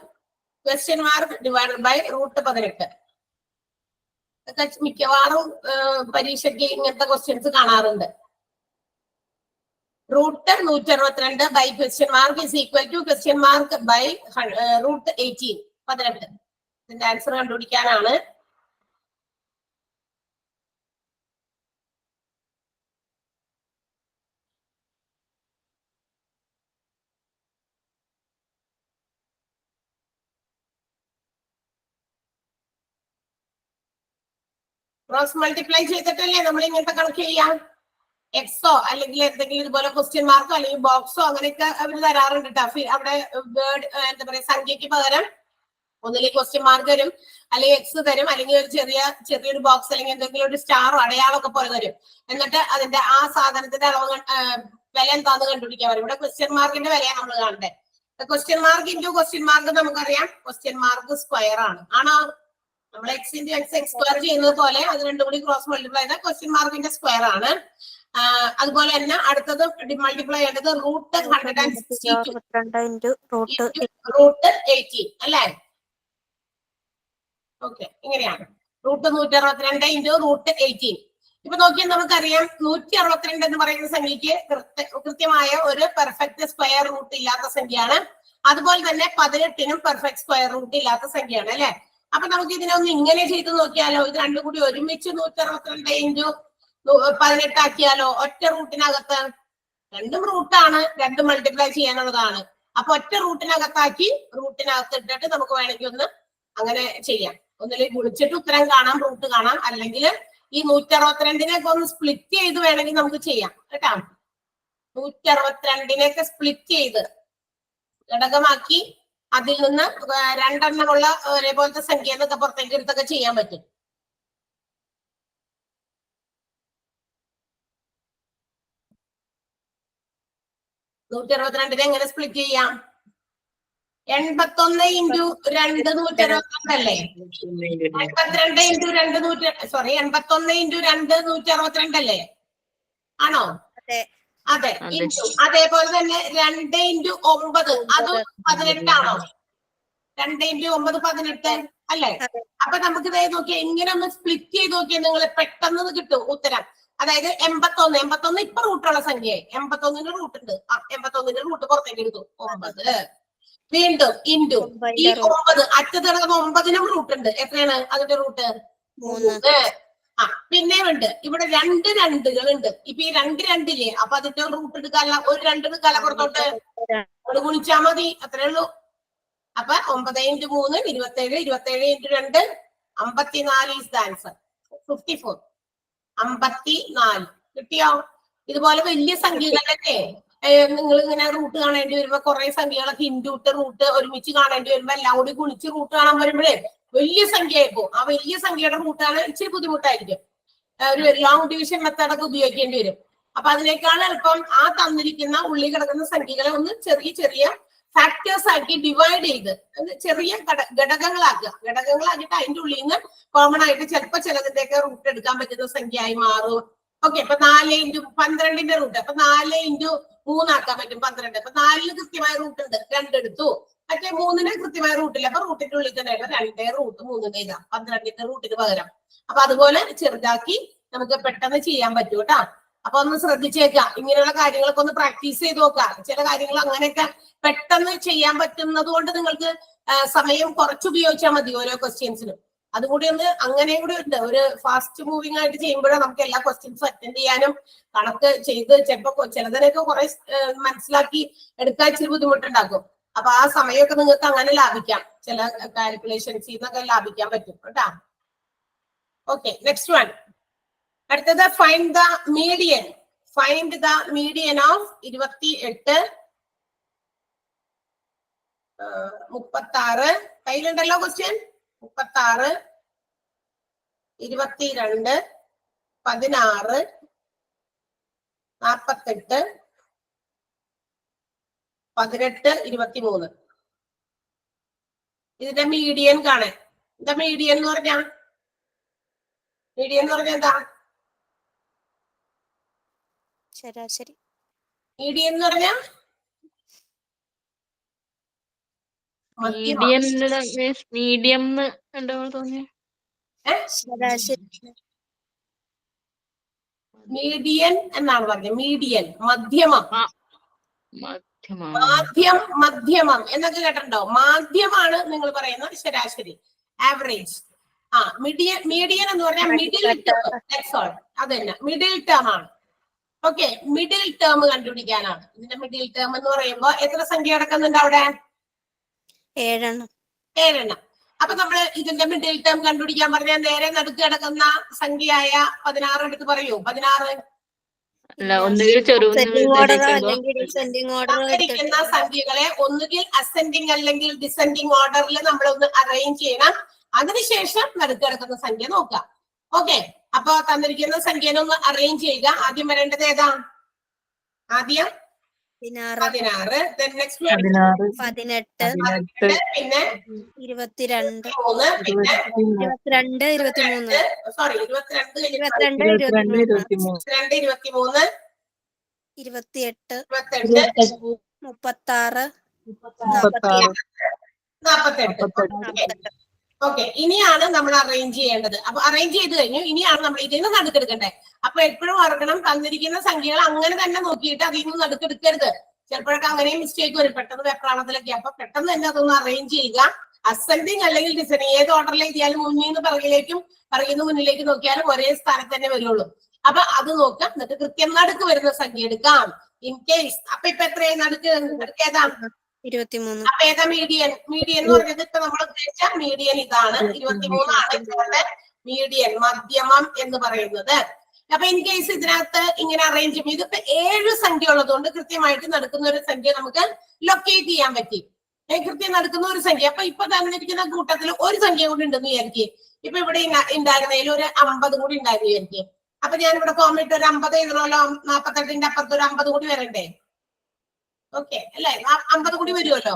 question mark divided by root 18. മിക്കവാറും പരീക്ഷയ്ക്ക് ഇങ്ങനത്തെ ക്വസ്റ്റ്യൻസ് കാണാറുണ്ട്. Root 162 by question mark is equal to question mark by root 18. ഇതിന്റെ ആൻസർ കണ്ടുപിടിക്കാനാണ്. ക്രോസ് മൾട്ടിപ്ലൈ ചെയ്തിട്ടല്ലേ നമ്മൾ ഇങ്ങനത്തെ കണക്ക് ചെയ്യാം. എക്സോ അല്ലെങ്കിൽ എന്തെങ്കിലും ഇതുപോലെ ക്വസ്റ്റ്യൻ മാർക്കോ അല്ലെങ്കിൽ ബോക്സോ അങ്ങനെയൊക്കെ അവർ തരാറുണ്ട് കേട്ടോ. അവിടെ വേർഡ് എന്താ പറയാ സംഖ്യക്ക് പകരം ഒന്നിലേക്ക് ക്വസ്റ്റ്യൻ മാർക്ക് തരും, അല്ലെങ്കിൽ എക്സ് തരും, അല്ലെങ്കിൽ ഒരു ചെറിയൊരു ബോക്സ് അല്ലെങ്കിൽ എന്തെങ്കിലും ഒരു സ്റ്റാറോ അടയാളമൊക്കെ പോലെ തരും. എന്നിട്ട് അതിന്റെ ആ സാധനത്തിന്റെ അളവ് വില എന്താന്ന് കണ്ടുപിടിക്കാൻ പറയും. ഇവിടെ ക്വസ്റ്റ്യൻ മാർക്കിന്റെ വിലയാണ് നമ്മൾ കാണണ്ടേ. Question mark into question mark നമുക്കറിയാം ക്വസ്റ്റ്യൻ മാർക്ക് സ്ക്വയർ ആണ്. ആണോ? നമ്മൾ എക്സ് ഇൻറ്റു എക്സ് സ്ക്വയർ ചെയ്യുന്നത് പോലെ അത് രണ്ടും കൂടി ക്രോസ് മൾട്ടിപ്ലൈ ചെയ്താൽ ക്വസ്റ്റ്യൻ മാർക്കിന്റെ സ്ക്വയർ ആണ്. അതുപോലെ തന്നെ അടുത്തത് മൾട്ടിപ്ലൈ ചെയ്യേണ്ടത് റൂട്ട് 162 റൂട്ട് 18 അല്ലേ? ഓക്കെ, ഇങ്ങനെയാണ് റൂട്ട് 162 ഇൻറ്റു റൂട്ട് 18. ഇപ്പൊ നോക്കിയാൽ നമുക്കറിയാം 162 എന്ന് പറയുന്ന സംഖ്യക്ക് കൃത്യമായ ഒരു പെർഫെക്റ്റ് സ്ക്വയർ റൂട്ട് ഇല്ലാത്ത സംഖ്യയാണ്. അതുപോലെ തന്നെ 18നും പെർഫെക്റ്റ് സ്ക്വയർ റൂട്ട് ഇല്ലാത്ത സംഖ്യയാണ് അല്ലെ? അപ്പൊ നമുക്ക് ഇതിനൊന്ന് ഇങ്ങനെ ചെയ്ത് നോക്കിയാലോ. ഇത് രണ്ടും കൂടി ഒരുമിച്ച് 162 × 18 ആക്കിയാലോ. ഒറ്റ റൂട്ടിനകത്ത് രണ്ടും റൂട്ടാണ്, രണ്ടും മൾട്ടിപ്ലൈ ചെയ്യാനുള്ളതാണ്. അപ്പൊ ഒറ്റ റൂട്ടിനകത്താക്കി റൂട്ടിനകത്ത് ഇട്ടിട്ട് നമുക്ക് വേണമെങ്കിൽ ഒന്ന് അങ്ങനെ ചെയ്യാം. ഒന്നിലേക്ക് ഗുണിച്ചിട്ട് ഉത്തരം കാണാം, റൂട്ട് കാണാം. അല്ലെങ്കിൽ ഈ 162 ഒന്ന് സ്പ്ലിറ്റ് ചെയ്ത് വേണമെങ്കിൽ നമുക്ക് ചെയ്യാം കേട്ടാ. 162 സ്പ്ലിറ്റ് ചെയ്ത് ഘടകമാക്കി അതിൽ നിന്ന് രണ്ടെണ്ണമുള്ള ഒരേപോലത്തെ സംഖ്യ എന്നൊക്കെ പുറത്തേക്ക് എടുത്തൊക്കെ ചെയ്യാൻ പറ്റും. നൂറ്റി 62 എങ്ങനെ സ്പ്ലിറ്റ് ചെയ്യാം? 81 ഇൻറ്റു 2 162 അല്ലേ? 82 ഇൻറ്റു 2 സോറി 81 ഇൻറ്റു 2 162 അല്ലേ? ആണോ? അതെ. അതേപോലെ തന്നെ 2 ഇൻറ്റു 9 അത് 18 ആണോ? 2 ഇൻറ്റു 9 18 അല്ലേ? അപ്പൊ നമുക്ക് ഇതായി നോക്കിയാൽ ഇങ്ങനെ ഒന്ന് സ്പ്ലിറ്റ് ചെയ്ത് നോക്കിയാൽ നിങ്ങൾ പെട്ടെന്ന് കിട്ടും ഉത്തരം. അതായത് 81 ഇപ്പൊ റൂട്ടുള്ള സംഖ്യയായി. 81ന്റെ റൂട്ട് ഉണ്ട്. 81ന്റെ റൂട്ട് പുറത്തേക്ക് എടുത്തു 9. വീണ്ടും ഇൻറ്റു ഈ 9 അറ്റത്ത് കിടക്കുന്ന 9നും റൂട്ട് ഉണ്ട്. എത്രയാണ് അതിന്റെ റൂട്ട്? 3. പിന്നെ ഉണ്ട് ഇവിടെ 2 2കൾ ഉണ്ട്. ഇപ്പൊ ഈ 2 2 അപ്പൊ അതിന്റെ റൂട്ട് എടുക്കാനുള്ള ഒരു 2 എടുക്കാല പുറത്തോട്ട് അത് ഗുണിച്ചാൽ മതി. അത്രേ ഉള്ളൂ. അപ്പൊ 9 into 3 27 27 into 2 54 is the answer. 54 54 കിട്ടിയോ? ഇതുപോലെ വലിയ സംഖ്യകളൊക്കെ നിങ്ങൾ ഇങ്ങനെ റൂട്ട് കാണേണ്ടി വരുമ്പോ കുറെ സംഖ്യകളൊക്കെ ഇൻഡ്യൂട്ട് റൂട്ട് ഒരുമിച്ച് കാണേണ്ടി വരുമ്പോ എല്ലാം കൂടി ഗുണിച്ച് റൂട്ട് കാണാൻ വരുമ്പോഴേ വലിയ സംഖ്യ ആയിപ്പോ ആ വലിയ സംഖ്യയുടെ റൂട്ടാണ് ഇച്ചിരി ബുദ്ധിമുട്ടായിരിക്കും. ഒരു ലോങ് ഡിവിഷൻ മെത്തേഡൊക്കെ ഉപയോഗിക്കേണ്ടി വരും. അപ്പൊ അതിനേക്കാൾ എളുപ്പം ആ തന്നിരിക്കുന്ന ഉള്ളിൽ കിടക്കുന്ന സംഖ്യകളെ ഒന്ന് ചെറിയ ചെറിയ ഫാക്ടേഴ്സ് ആക്കി ഡിവൈഡ് ചെയ്ത് ചെറിയ ഘടകങ്ങളാക്കിയിട്ട് അതിന്റെ ഉള്ളിൽ നിന്ന് കോമൺ ആയിട്ട് ചിലപ്പോ ചിലതിന്റെയൊക്കെ റൂട്ട് എടുക്കാൻ പറ്റുന്ന സംഖ്യയായി മാറും. ഓക്കെ. അപ്പൊ 4 ഇൻറ്റു 12ന്റെ റൂട്ട് അപ്പൊ 4 ഇൻറ്റു 3 ആക്കാൻ പറ്റും 12. അപ്പൊ 4ന് കൃത്യമായ റൂട്ട് ഉണ്ട് 2 എടുത്തു. മറ്റേ 3ന് കൃത്യമായ റൂട്ടില്ല. അപ്പൊ റൂട്ടിന്റെ ഉള്ളിൽ തന്നെ 2 റൂട്ട് 3 എഴുതാം 12ന്റെ റൂട്ടിന് പകരം. അപ്പൊ അതുപോലെ ചെറുതാക്കി നമുക്ക് പെട്ടെന്ന് ചെയ്യാൻ പറ്റും കേട്ടോ. അപ്പൊ ഒന്ന് ശ്രദ്ധിച്ചേക്കാം. ഇങ്ങനെയുള്ള കാര്യങ്ങളൊക്കെ ഒന്ന് പ്രാക്ടീസ് ചെയ്ത് നോക്കാം. ചില കാര്യങ്ങൾ അങ്ങനെയൊക്കെ പെട്ടെന്ന് ചെയ്യാൻ പറ്റുന്നത് കൊണ്ട് നിങ്ങൾക്ക് സമയം കുറച്ച് ഉപയോഗിച്ചാൽ മതി ഓരോ ക്വസ്റ്റ്യൻസിനും. അതുകൂടി ഒന്ന് അങ്ങനെയും കൂടി ഉണ്ട്. ഒരു ഫാസ്റ്റ് മൂവിങ് ആയിട്ട് ചെയ്യുമ്പോഴേ നമുക്ക് എല്ലാ ക്വസ്റ്റ്യൻസും അറ്റൻഡ് ചെയ്യാനും കണക്ക് ചെയ്ത് ചിലപ്പോ ചിലതിനൊക്കെ കുറെ മനസ്സിലാക്കി എടുക്കാൻ ഇച്ചിരി ബുദ്ധിമുട്ടുണ്ടാക്കും. അപ്പൊ ആ സമയമൊക്കെ നിങ്ങൾക്ക് അങ്ങനെ ലാഭിക്കാം. ചില കാൽക്കുലേഷൻസ് എന്നൊക്കെ ലാഭിക്കാൻ പറ്റും കേട്ടാ. ഓക്കെ. Next one. അടുത്തത് find the median. Find the median of 28 36 കയ്യിലുണ്ടല്ലോ ക്വസ്റ്റ്യൻ. 36 22 16 48 18 23 ഇതിന്റെ മീഡിയൻ കാണാൻ. എന്താ മീഡിയൻ എന്ന് പറഞ്ഞാ? മീഡിയൻ എന്ന് പറഞ്ഞാൽ എന്താ?
ശരാശരി.
മീഡിയൻ എന്ന് പറഞ്ഞാ
മീഡിയം എന്താ തോന്നിയ
ശരാശരി.
മീഡിയൻ എന്നാണ് പറഞ്ഞത്. മീഡിയൻ മധ്യമം. മധ്യമം എന്നൊക്കെ കേട്ടിട്ടുണ്ടോ? മാധ്യമാണ് നിങ്ങൾ പറയുന്ന ശരാശരി, ആവറേജ്. മീഡിയൻ എന്ന് പറഞ്ഞാൽ മിഡിൽ ടേം. അത് തന്നെ മിഡിൽ ടേം ആണ്. ഓക്കെ. മിഡിൽ ടേം കണ്ടുപിടിക്കാനാണ്. ഇതിന്റെ മിഡിൽ ടേം എന്ന് പറയുമ്പോ എത്ര സംഖ്യ കിടക്കുന്നുണ്ട് അവിടെ? 7 എണ്ണം. അപ്പൊ നമ്മള് ഇതിന്റെ മിഡിൽ ടേം കണ്ടുപിടിക്കാൻ പറഞ്ഞാൽ നേരെ നടുക്ക് കിടക്കുന്ന സംഖ്യയായ 16 എടുത്ത് പറയൂ. 16 സംഖ്യകളെ ഒന്നുകിൽ അസെൻഡിങ് അല്ലെങ്കിൽ ഡിസെൻഡിങ് ഓർഡറിൽ നമ്മളൊന്ന് അറേഞ്ച് ചെയ്യണം. അതിനുശേഷം നടുക്ക് കിടക്കുന്ന സംഖ്യ നോക്കാം. ഓക്കെ. അപ്പൊ തന്നിരിക്കുന്ന സംഖ്യനെ ഒന്ന് അറേഞ്ച് ചെയ്യുക. ആദ്യം വരേണ്ടത് ഏതാ? ആദ്യം 16, നെക്സ്റ്റ് 18, പിന്നെ
22,
പിന്നെ
22, 23,
സോറി
22,
23,
28,
36, 48. ഓക്കെ. ഇനിയാണ് നമ്മൾ അറേഞ്ച് ചെയ്യേണ്ടത്. അപ്പൊ അറേഞ്ച് ചെയ്ത് കഴിഞ്ഞു. ഇനിയാണ് നമ്മൾ ഇതിന് നടുക്കെടുക്കണ്ടേ. അപ്പൊ എപ്പോഴും ഓർക്കണം, തന്നിരിക്കുന്ന സംഖ്യകൾ അങ്ങനെ തന്നെ നോക്കിയിട്ട് അതിൽ നിന്ന് നടുക്കെടുക്കരുത്. ചിലപ്പോഴൊക്കെ അങ്ങനെയും മിസ്റ്റേക്ക് വരും പെട്ടെന്ന് വെപ്രാളത്തിലൊക്കെ. അപ്പൊ പെട്ടെന്ന് തന്നെ അതൊന്ന് അറേഞ്ച് ചെയ്യുക. അസെൻഡിങ് അല്ലെങ്കിൽ ഡിസെൻഡിങ് ഏത് ഓർഡറിൽ എഴുതിയാലും മുന്നിൽ നിന്ന് പിറകിലേക്കും പിറകിൽ നിന്ന് മുന്നിലേക്ക് നോക്കിയാലും ഒരേ സ്ഥാനത്ത് തന്നെ വരുള്ളൂ. അപ്പൊ അത് നോക്കാം. എന്നിട്ട് കൃത്യം നടുക്ക് വരുന്ന സംഖ്യ എടുക്കാം. ഇൻ കേസ് അപ്പൊ ഇപ്പൊ എത്രയായി നടുക്ക് ഏതാ?
23.
അപ്പൊ ഏതാ മീഡിയൻ? മീഡിയൻ എന്ന് പറഞ്ഞത് ഇപ്പൊ നമ്മൾ ഉദ്ദേശിച്ച മീഡിയൻ ഇതാണ്. 23 ആണ് ഇപ്പോഴത്തെ മീഡിയൻ, മധ്യമം എന്ന് പറയുന്നത്. അപ്പൊ ഇൻ കേസ് ഇതിനകത്ത് ഇങ്ങനെ അറേഞ്ച് ചെയ്യും. ഇതിപ്പോ 7 സംഖ്യ ഉള്ളതുകൊണ്ട് കൃത്യമായിട്ട് നടക്കുന്ന ഒരു സംഖ്യ നമുക്ക് ലൊക്കേറ്റ് ചെയ്യാൻ പറ്റി. കൃത്യം നടക്കുന്ന ഒരു സംഖ്യ. അപ്പൊ ഇപ്പൊ തന്നിരിക്കുന്ന കൂട്ടത്തിൽ ഒരു സംഖ്യ കൂടി ഉണ്ടെന്ന് വിചാരിക്കുക. ഇപ്പൊ ഇവിടെ ഉണ്ടായിരുന്നതിൽ ഒരു 50 കൂടി ഉണ്ടായിരുന്നു വിചാരിക്കുക. അപ്പൊ ഞാൻ ഇവിടെ കോമിട്ട് ഒരു 50 എഴുതണമല്ലോ. 48ന്റെ അപ്പുറത്ത് ഒരു 50 കൂടി വരണ്ടേ? ഓക്കെ അല്ലെ? 50 കൂടി വരുമല്ലോ.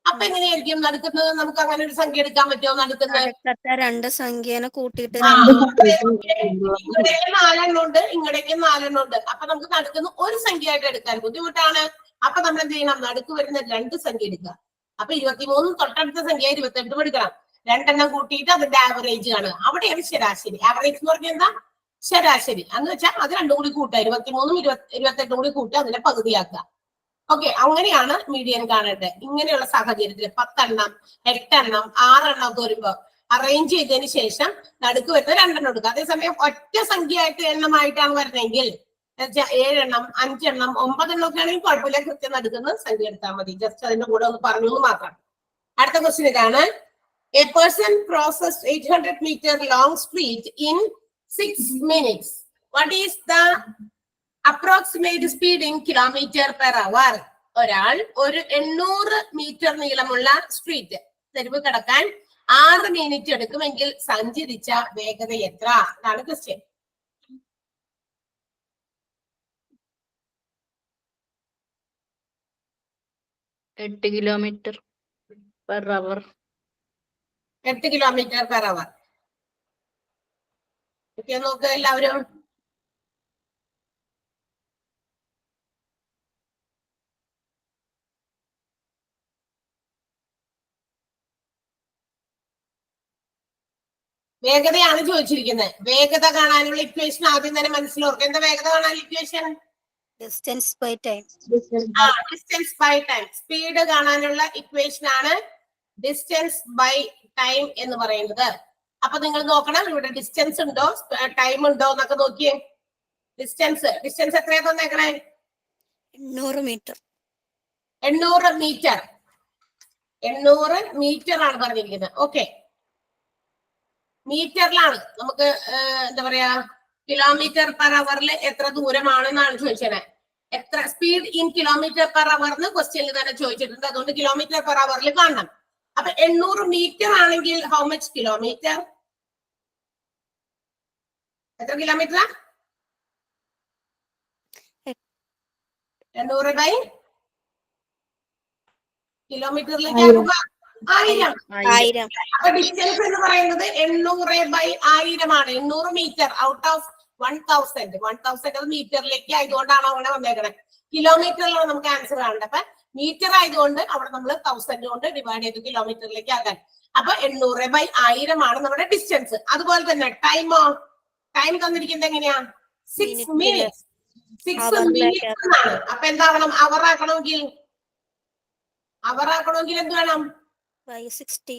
അപ്പൊ എങ്ങനെയായിരിക്കും നടക്കുന്നത്? നമുക്ക് അങ്ങനെ ഒരു സംഖ്യ എടുക്കാൻ പറ്റുമോ? നടക്കുന്നത്
രണ്ട് സംഖ്യനെ കൂട്ടിയിട്ട്
ഇങ്ങടേക്ക് 4 എണ്ണം ഉണ്ട്, ഇങ്ങടേക്ക് 4 എണ്ണം ഉണ്ട്. അപ്പൊ നമുക്ക് നടക്കുന്ന ഒരു സംഖ്യ ആയിട്ട് എടുക്കാൻ ബുദ്ധിമുട്ടാണ്. അപ്പൊ നമ്മൾ എന്ത് ചെയ്യണം? നടുക്ക് വരുന്ന 2 സംഖ്യ എടുക്കുക. അപ്പൊ 23 തൊട്ടടുത്ത സംഖ്യ 28 എടുക്കണം. 2 എണ്ണം കൂട്ടിയിട്ട് അതിന്റെ ആവറേജ് ആണ്. അവിടെയാണ് ശരാശരി. ആവറേജ് എന്ന് പറഞ്ഞാൽ എന്താ? ശരാശരി എന്ന് വെച്ചാൽ അത് 2 കൂടി കൂട്ടുക. 23 28 കൂടി കൂട്ടുക, അതിനെ പകുതിയാക്കുക. ഓക്കെ, അങ്ങനെയാണ് മീഡിയൻ കാണേണ്ടത്. ഇങ്ങനെയുള്ള സാഹചര്യത്തിൽ 10 എണ്ണം 8 എണ്ണം 6 എണ്ണം ഒക്കെ വരുമ്പോ അറേഞ്ച് ചെയ്തതിന് ശേഷം നടുക്ക് വരുന്ന 2 എണ്ണം എടുക്കുക. അതേസമയം ഒറ്റ സംഖ്യ ആയിട്ട് എണ്ണമായിട്ടാണ് വരുന്നതെങ്കിൽ 7 എണ്ണം 5 എണ്ണം 9 എണ്ണം ഒക്കെ ആണെങ്കിൽ കുഴപ്പമില്ല. കൃത്യം നടക്കുന്ന സംഖ്യ എടുത്താൽ മതി. ജസ്റ്റ് അതിന്റെ കൂടെ ഒന്ന് പറഞ്ഞു മാത്രം. അടുത്ത ക്വസ്റ്റ്യൻ ഇതാണ്. A person crosses 800 meter long street in 6 minutes. What is the approximate speed in km/h? ഒരാൾ ഒരു 800 മീറ്റർ നീളമുള്ള സ്ട്രീറ്റ് തെരുവ് കടക്കാൻ 6 മിനിറ്റ് എടുക്കുമെങ്കിൽ സഞ്ചരിച്ച വേഗത എത്ര? അതാണ് ക്വസ്റ്റ്യൻ.
എട്ട് കിലോമീറ്റർ പെർ അവർ.
8 km/h. നോക്കുക എല്ലാവരും. വേഗതയാണ് ചോദിച്ചിരിക്കുന്നത്. വേഗത കാണാനുള്ള ഇക്വേഷൻ ആദ്യം തന്നെ മനസ്സിലോർക്കുക. എന്താ വേഗത കാണാനുള്ള equation?
Distance by time.
Distance by time. Speed കാണാനുള്ള ഇക്വേഷൻ ആണ് ഡിസ്റ്റൻസ് ബൈ ടൈം എന്ന് പറയുന്നത്. അപ്പൊ നിങ്ങൾ നോക്കണം, ഇവിടെ ഡിസ്റ്റൻസ് ഉണ്ടോ ടൈം ഉണ്ടോ എന്നൊക്കെ നോക്കിയേ. ഡിസ്റ്റൻസ് എത്രയാ തന്നേക്കണേ?
800 മീറ്റർ.
800 മീറ്റർ. 800 മീറ്റർ ആണ് പറഞ്ഞിരിക്കുന്നത്. ഓക്കെ, മീറ്ററിലാണ്. നമുക്ക് എന്താ പറയാ, km/h എത്ര ദൂരമാണെന്നാണ് ചോദിച്ചത്. എത്ര സ്പീഡ് ഇൻ km/h ക്വസ്റ്റ്യനിൽ തന്നെ ചോദിച്ചിട്ടുണ്ട്. അതുകൊണ്ട് km/h കാണണം. അപ്പൊ 800 മീറ്റർ ആണെങ്കിൽ ഹൗ മച്ച് കിലോമീറ്റർ? എത്ര കിലോമീറ്റർ? 800 ബൈ കിലോമീറ്ററിലേക്ക് 1000. അപ്പൊ ഡിസ്റ്റൻസ് എന്ന് പറയുന്നത് 800 ബൈ 1000 ആണ്. 800 മീറ്റർ ഔട്ട് ഓഫ് 1000 അത് മീറ്ററിലേക്ക് ആയതുകൊണ്ടാണ് അങ്ങനെ വന്നേക്കണത്. കിലോമീറ്ററിലാണ് നമുക്ക് ആൻസർ കാണേണ്ടത്. അപ്പൊ മീറ്റർ ആയതുകൊണ്ട് അവിടെ നമ്മൾ 1000 കൊണ്ട് ഡിവൈഡ് ചെയ്ത് കിലോമീറ്ററിലേക്ക് ആക്കാൻ. അപ്പൊ 800 ബൈ 1000 ആണ് നമ്മുടെ ഡിസ്റ്റൻസ്. അതുപോലെ തന്നെ ടൈം തന്നിരിക്കുന്നത് എങ്ങനെയാ? 6 മിനിറ്റ്സ്. 6 മിനിറ്റ്സ് ആണ്. അപ്പൊ എന്താവണം? അവർ ആക്കണമെങ്കിൽ എന്ത് വേണം?
560.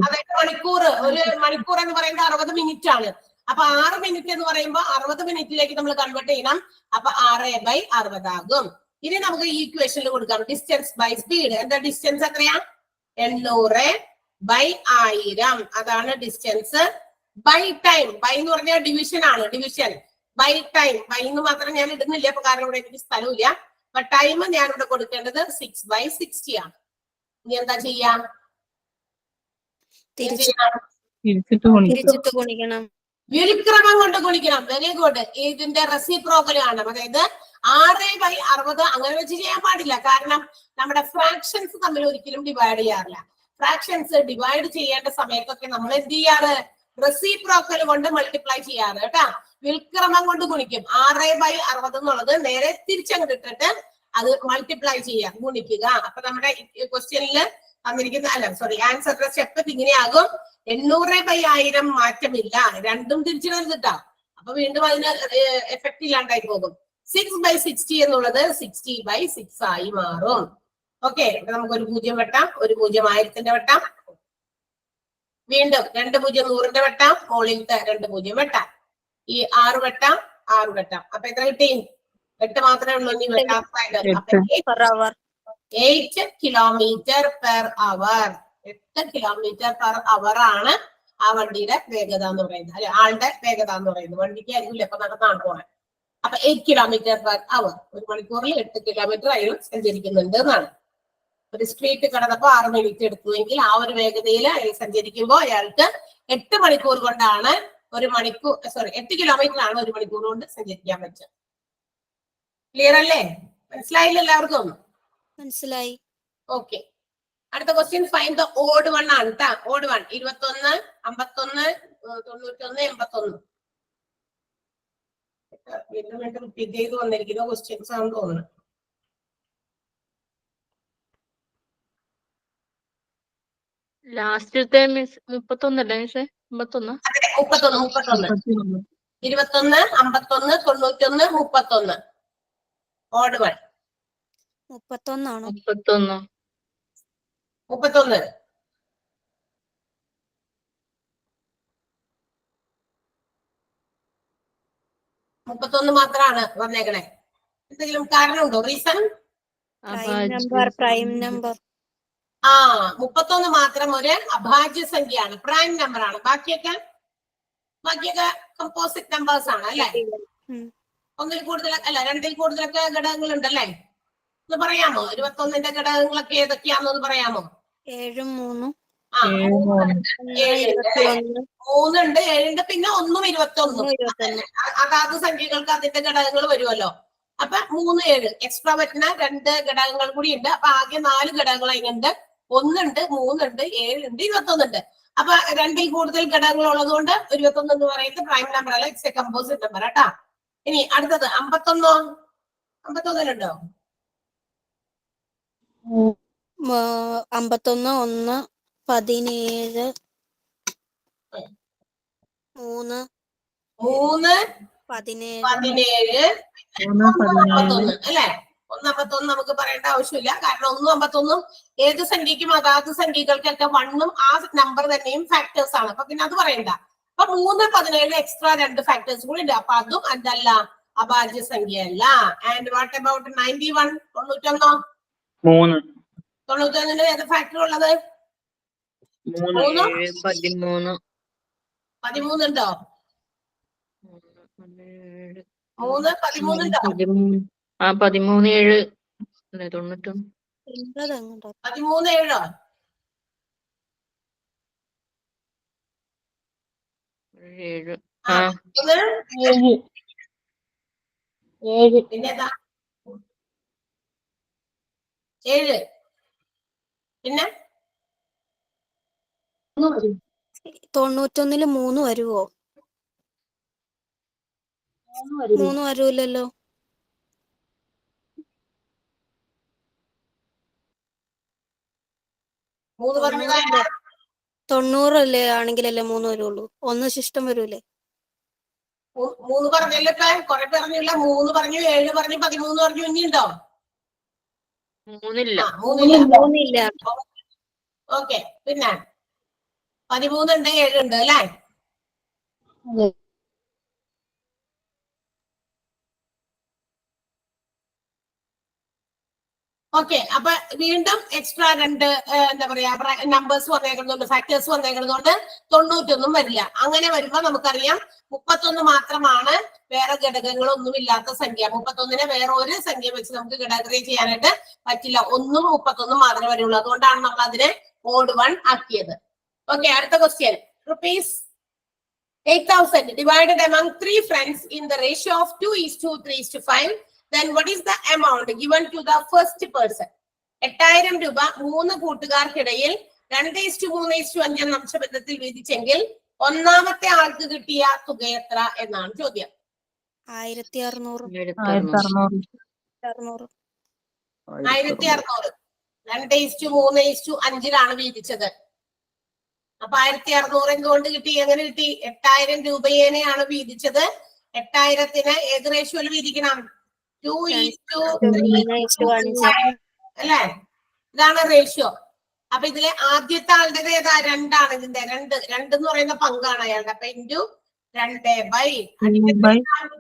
അതായത് മണിക്കൂർ. ഒരു മണിക്കൂർ എന്ന് പറയുന്നത് 60 മിനിറ്റ് ആണ്. അപ്പൊ 6 മിനിറ്റ് എന്ന് പറയുമ്പോൾ 60 മിനിറ്റിലേക്ക് നമ്മൾ കൺവേർട്ട് ചെയ്യണം. അപ്പൊ 6 ബൈ 60 ആകും. ഇനി നമുക്ക് ഈ ഇക്വേഷനിൽ കൊടുക്കാം ഡിസ്റ്റൻസ് ബൈ സ്പീഡ്. എന്താ ഡിസ്റ്റൻസ് എത്രയാ? 800 ബൈ 1000. അതാണ് ഡിസ്റ്റൻസ് ബൈ ടൈം. ബൈ എന്ന് പറഞ്ഞാൽ ഡിവിഷൻ ആണ്. Division by time. ബൈ എന്ന് മാത്രം ഞാൻ ഇടുന്നില്ല, അപ്പൊ കാരണം ഇവിടെ എനിക്ക് സ്ഥലമില്ല. അപ്പൊ ടൈം ഞാൻ ഇവിടെ കൊടുക്കേണ്ടത് 6/60 ആണ്. ഇനി എന്താ ചെയ്യാം? വ്യുൽക്രമം കൊണ്ട് ഗുണിക്കണം. Very good. ഇതിന്റെ റെസിപ്രോക്കൽ കാണണം. അതായത് 6/60 അങ്ങനെ വെച്ച് ചെയ്യാൻ പാടില്ല. കാരണം നമ്മുടെ ഫ്രാക്ഷൻസ് തമ്മിൽ ഒരിക്കലും ഡിവൈഡ് ചെയ്യാറില്ല. ഫ്രാക്ഷൻസ് ഡിവൈഡ് ചെയ്യേണ്ട സമയത്തൊക്കെ നമ്മൾ എന്ത് ചെയ്യാറ്? റെസിപ്രോക്കൽ കൊണ്ട് മൾട്ടിപ്ലൈ ചെയ്യാറ് കേട്ടാ. വ്യുൽക്രമം കൊണ്ട് ഗുണിക്കും. 6/60 എന്നുള്ളത് നേരെ തിരിച്ചങ്ങോട്ട് ഇട്ടിട്ട് അത് മൾട്ടിപ്ലൈ ചെയ്യാം, ഗുണിക്കുക. അപ്പൊ നമ്മുടെ ക്വസ്റ്റ്യനിൽ തന്നിരിക്കുന്ന ആൻസറിന്റെ സ്റ്റെപ്പ് ഇങ്ങനെയാകും. 800/1000 മാറ്റമില്ല. രണ്ടും തിരിച്ചിടാ. അപ്പൊ വീണ്ടും അതിന് എഫക്ട് ഇല്ലാണ്ടായി പോകും. 6/60 എന്നുള്ളത് 60/6 ആയി മാറും. ഓക്കെ, നമുക്ക് ഒരു 0 വെട്ടാം, ഒരു 0 1000ന്റെ വെട്ടാം, വീണ്ടും 2 0 100ന്റെ വെട്ടാം, മുകളിലത്തെ 2 0 വെട്ടാം, ഈ 6 വെട്ടാം, 6 വെട്ടാം. അപ്പൊ എത്ര കിട്ടി? 8 മാത്രമേ ഉള്ളൂ. ഇനി വെട്ടാം. 8 km/h. 8 km/h ആണ് ആ വണ്ടിയുടെ വേഗത എന്ന് പറയുന്നത്, അല്ലെ ആളുടെ വേഗത എന്ന് പറയുന്നത്. വണ്ടിക്ക് ആയിരിക്കില്ല, ഇപ്പൊ നടന്നാണ് പോണേ. അപ്പൊ 8 km/h. ഒരു മണിക്കൂറിൽ 8 കിലോമീറ്റർ അയാൾ സഞ്ചരിക്കുന്നുണ്ട് എന്നാണ്. ഒരു സ്ട്രീറ്റ് കടന്നപ്പോ 6 മിനിറ്റ് എടുത്തുവെങ്കിൽ ആ ഒരു വേഗതയിൽ അയാൾ സഞ്ചരിക്കുമ്പോൾ അയാൾക്ക് 8 മണിക്കൂർ കൊണ്ടാണ് 8 കിലോമീറ്റർ ആണ് 1 മണിക്കൂർ കൊണ്ട് സഞ്ചരിക്കാൻ പറ്റുക. ക്ലിയർ അല്ലേ? മനസ്സിലായില്ല എല്ലാവർക്കും?
മനസ്സിലായി.
ഓക്കെ. അടുത്ത question find the odd one ആണ് കേട്ടാ. Odd one 21, 51, 91, 81. വീണ്ടും വീണ്ടും റിപ്പീറ്റ് ചെയ്ത് വന്നിരിക്കുന്ന ക്വസ്റ്റ്യൻസ് ആണെന്ന് തോന്നുന്നു.
ലാസ്റ്റത്തെ മിസ് 31 അല്ലേ മിസ്സേ? 51.
21, 21, 51, 91, 31. ഓഡ് വൺ
31 ആണോ?
31.
31. മാത്രമാണ് വന്നേക്കണേ. എന്തെങ്കിലും കാരണമുണ്ടോ? റീസൺ?
Prime number.
31 മാത്രം ഒരു അഭാജ്യ സംഖ്യയാണ്, പ്രൈം നമ്പർ ആണ്. ബാക്കിയൊക്കെ കമ്പോസിറ്റ് നമ്പേഴ്സ് ആണ് അല്ലെ? ഒന്നിൽ കൂടുതൽ അല്ല, 2ൽ കൂടുതലൊക്കെ ഘടകങ്ങൾ ഉണ്ടല്ലേ? ഒന്ന് പറയാമോ 21ന്റെ ഘടകങ്ങളൊക്കെ ഏതൊക്കെയാണെന്ന് പറയാമോ?
7 3
3ഉണ്ട്, 7ഉണ്ട്, പിന്നെ 1ഉം 21. അതാത് സംഖ്യകൾക്ക് അതിന്റെ ഘടകങ്ങൾ വരുമല്ലോ. അപ്പൊ 3 7 എക്സ്ട്രാ പറ്റുന്ന 2 ഘടകങ്ങൾ കൂടി ഉണ്ട്. അപ്പൊ ആകെ 4 ഘടകങ്ങൾ അതിനുണ്ട്. 1ഉണ്ട്, 3ഉണ്ട്, 7ഉണ്ട്, 21 ഉണ്ട്. അപ്പൊ 2ൽ കൂടുതൽ ഘടകങ്ങൾ ഉള്ളത് കൊണ്ട് 21 എന്ന് പറയുന്നത് പ്രൈം നമ്പർ അല്ല, ഇറ്റ്സ് എ കമ്പോസിറ്റ് നമ്പർ കേട്ടാ. ഇനി അടുത്തത് 51. 51ലുണ്ടോ?
51 1 17 3 17
51 അല്ലെ? 51 നമുക്ക് പറയേണ്ട ആവശ്യമില്ല, കാരണം 1ഉം 51ഉം ഏത് സംഖ്യക്കും അതാത് സംഖ്യകൾക്കൊക്കെ 1ഉം ആ നമ്പർ തന്നെയും ഫാക്ടേഴ്സ് ആണ്. അപ്പൊ പിന്നെ അത് പറയണ്ട. അപ്പൊ 3 17 എക്സ്ട്രാ 2 ഫാക്ടേഴ്സ് കൂടി ഉണ്ട്. അപ്പൊ അതും എന്തല്ല, അഭാജ്യ സംഖ്യയല്ല. And what about 91? 91 91ന് ഏത് ഫാക്ടർ ഉള്ളത്?
13
13 ഉണ്ടോ? 3 13 ഉണ്ടോ?
13 7 അല്ലേ? 91
13 7
7
പിന്നെതാ 7 പിന്നെ
91ല് 3 വരുവോ? 3 വരൂലല്ലോ.
3 പറഞ്ഞതാ?
90 അല്ലേ ആണെങ്കിലല്ലേ 3 വരുള്ളൂ. 1 ശിഷ്ടം വരൂലേ?
3 പറഞ്ഞല്ലോ. ഇപ്പൊ കുറെ പറഞ്ഞില്ല. 3 പറഞ്ഞു, 7 പറഞ്ഞു, 13 പറഞ്ഞു. ഇനിയുണ്ടോ?
3 ഇല്ല.
3 ഇല്ല.
ഓക്കെ. പിന്നെ 13 ഉണ്ട്, 7 ഉണ്ട് അല്ലേ? ഓക്കെ. അപ്പൊ വീണ്ടും എക്സ്ട്രാ 2 എന്താ പറയാ നമ്പേഴ്സ് വന്നേക്കുന്നതുകൊണ്ട്, ഫാക്ടേഴ്സ് വന്നേക്കുന്നതുകൊണ്ട് 91 വരില്ല. അങ്ങനെ വരുമ്പോ നമുക്കറിയാം 31 മാത്രമാണ് വേറെ ഘടകങ്ങളൊന്നും ഇല്ലാത്ത സംഖ്യ. 31നെ വേറെ ഒരു സംഖ്യ വെച്ച് നമുക്ക് ഘടകക്രിയ ചെയ്യാനായിട്ട് പറ്റില്ല. 1ഉം 31 മാത്രമേ വരുള്ളൂ. അതുകൊണ്ടാണ് നമ്മൾ അതിനെ ഓഡ് വൺ ആക്കിയത്. ഓക്കെ. അടുത്ത question. ₹8,000 divided among 3 friends in the ratio of 2:3:5. Then what is the amount given to the first person? 8,000 രൂപ 3 കൂട്ടുകാർക്കിടയിൽ 2:3:5 എന്ന അംശബന്ധത്തിൽ വീതിച്ചെങ്കിൽ ഒന്നാമത്തെ ആൾക്ക് കിട്ടിയ തുക എത്ര എന്നാണ് ചോദ്യം.
1600.
2:3:5 വീതിച്ചത്. അപ്പൊ 1600 എന്തുകൊണ്ട് കിട്ടി? എങ്ങനെ കിട്ടി? 8,000 രൂപയേനെയാണ് വീതിച്ചത്. 8,000ന് ഏത് റേഷ്യോയിൽ വീതിക്കണം? 2:3 അല്ലേ? ഇതാണ് റേഷ്യോ. അപ്പൊ ഇതിലെ ആദ്യത്തെ ആളുടെ ഏതാ? 2 ആണ്. ഇതിന്റെ 2 എന്ന് പറയുന്ന പങ്കാണ് അയാളുടെ. അപ്പൊ ഇൻറ്റു 2/10 ആണ്.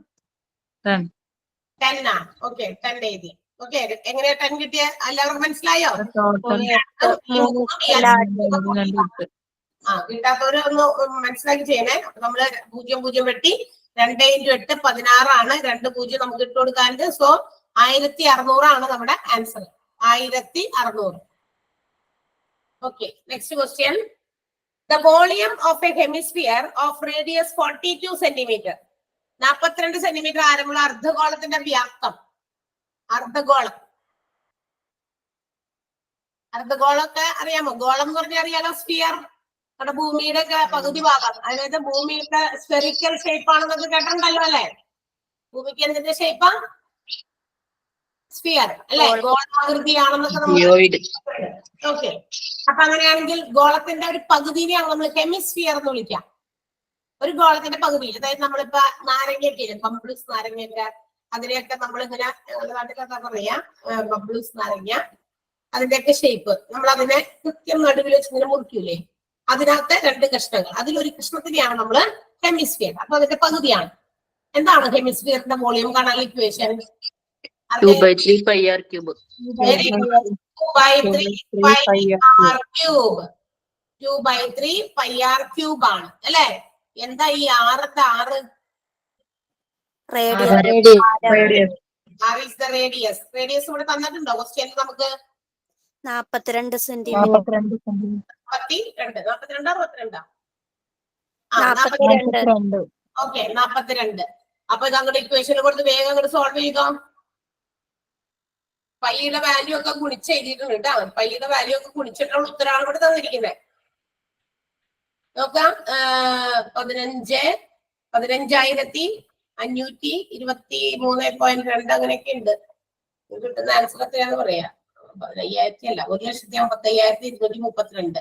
ഓക്കെ. 10 എഴുതി. ഓക്കെ. എങ്ങനെയാ 10 കിട്ടിയ? എല്ലാവർക്കും മനസ്സിലായോ? കിട്ടാത്തവര് ഒന്ന് മനസ്സിലാക്കി ചെയ്യണേ. നമ്മള് 0 വെട്ടി 2 × 8 16 ആണ്. 2 0 നമുക്ക് ഇട്ട് കൊടുക്കാനുണ്ട്. സോ 1600 ആണ് നമ്മുടെ answer. 1600. Okay, next question. The volume of a hemisphere of radius 42 centimeter. 42 centimetre ആരമുള്ള അർദ്ധഗോളത്തിന്റെ വ്യാപ്തം. അർദ്ധഗോളം. അർദ്ധഗോളമൊക്കെ അറിയാമോ? ഗോളം എന്ന് പറഞ്ഞാൽ അറിയാലോ, സ്ഫിയർ. നമ്മുടെ ഭൂമിയുടെ ഒക്കെ പകുതി ഭാഗം, അതായത് ഭൂമിയുടെ സ്ഫെറിക്കൽ ഷേപ്പ് ആണെന്നൊക്കെ കേട്ടിട്ടുണ്ടല്ലോ അല്ലെ? ഭൂമിക്ക് എന്തിന്റെ ഷേപ്പാ? സ്ഫിയർ അല്ലെ? ഗോളാകൃതിയാണെന്നൊക്കെ നമ്മൾ. ഓക്കെ, അപ്പൊ അങ്ങനെയാണെങ്കിൽ ഗോളത്തിന്റെ ഒരു പകുതിനെയാണ് നമ്മൾ ഹെമിസ്ഫിയർ എന്ന് വിളിക്കാം. ഒരു ഗോളത്തിന്റെ പകുതി, അതായത് നമ്മളിപ്പോ നാരങ്ങയൊക്കെ ഇല്ലേ, ബംബിൾസ് നാരങ്ങയൊക്കെ, അതിനെയൊക്കെ നമ്മളിങ്ങനെ നാട്ടിലൊക്കെ പറയാ ബംബിൾസ് നാരങ്ങ, അതിന്റെയൊക്കെ ഷേപ്പ് നമ്മൾ അതിനെ കൃത്യം നടുവിൽ വെച്ച് ഇങ്ങനെ മുറിക്കൂലേ, അതിനകത്ത് രണ്ട് കഷ്ണങ്ങൾ, അതിലൊരു കഷ്ണത്തിനെയാണ് നമ്മള് ഹെമിസ്ഫിയർ. അപ്പൊ അതിന്റെ പകുതിയാണ്. എന്താണ് ഹെമിസ്ഫിയറിന്റെ വോളിയം കാണാൻ equation?
2/3 πr cube.
2/3 πr cube ആണ് അല്ലെ? എന്താ ഈ ആറത്തെ ആറ്? റേഡിയസ്. റേഡിയസ് ഇവിടെ തന്നിട്ടുണ്ടോ ക്വസ്റ്റ്യൻ? നമുക്ക്
42 സെന്റിമീറ്റർ.
42. ഓക്കെ, 42. അപ്പൊ ഇത് അങ്ങോട്ട് ഇക്വേഷൻ കൊടുത്ത് വേഗം അങ്ങോട്ട് സോൾവ് ചെയ്തോ. പൈയുടെ വാല്യൂ ഒക്കെ ഗുണിച്ച് എഴുതിയിട്ടുണ്ട് കേട്ടോ. പൈയുടെ വാല്യൂ ഒക്കെ ഗുണിച്ചിട്ടുള്ള ഉത്തരമാണ് ഇവിടെ തന്നിരിക്കുന്നത്. നോക്കാം. 15,523.2 അങ്ങനെയൊക്കെ ഉണ്ട്. കിട്ടുന്ന ആൻസർ എത്രയാന്ന് പറയാ? 15,000 അല്ല, 1,55,232.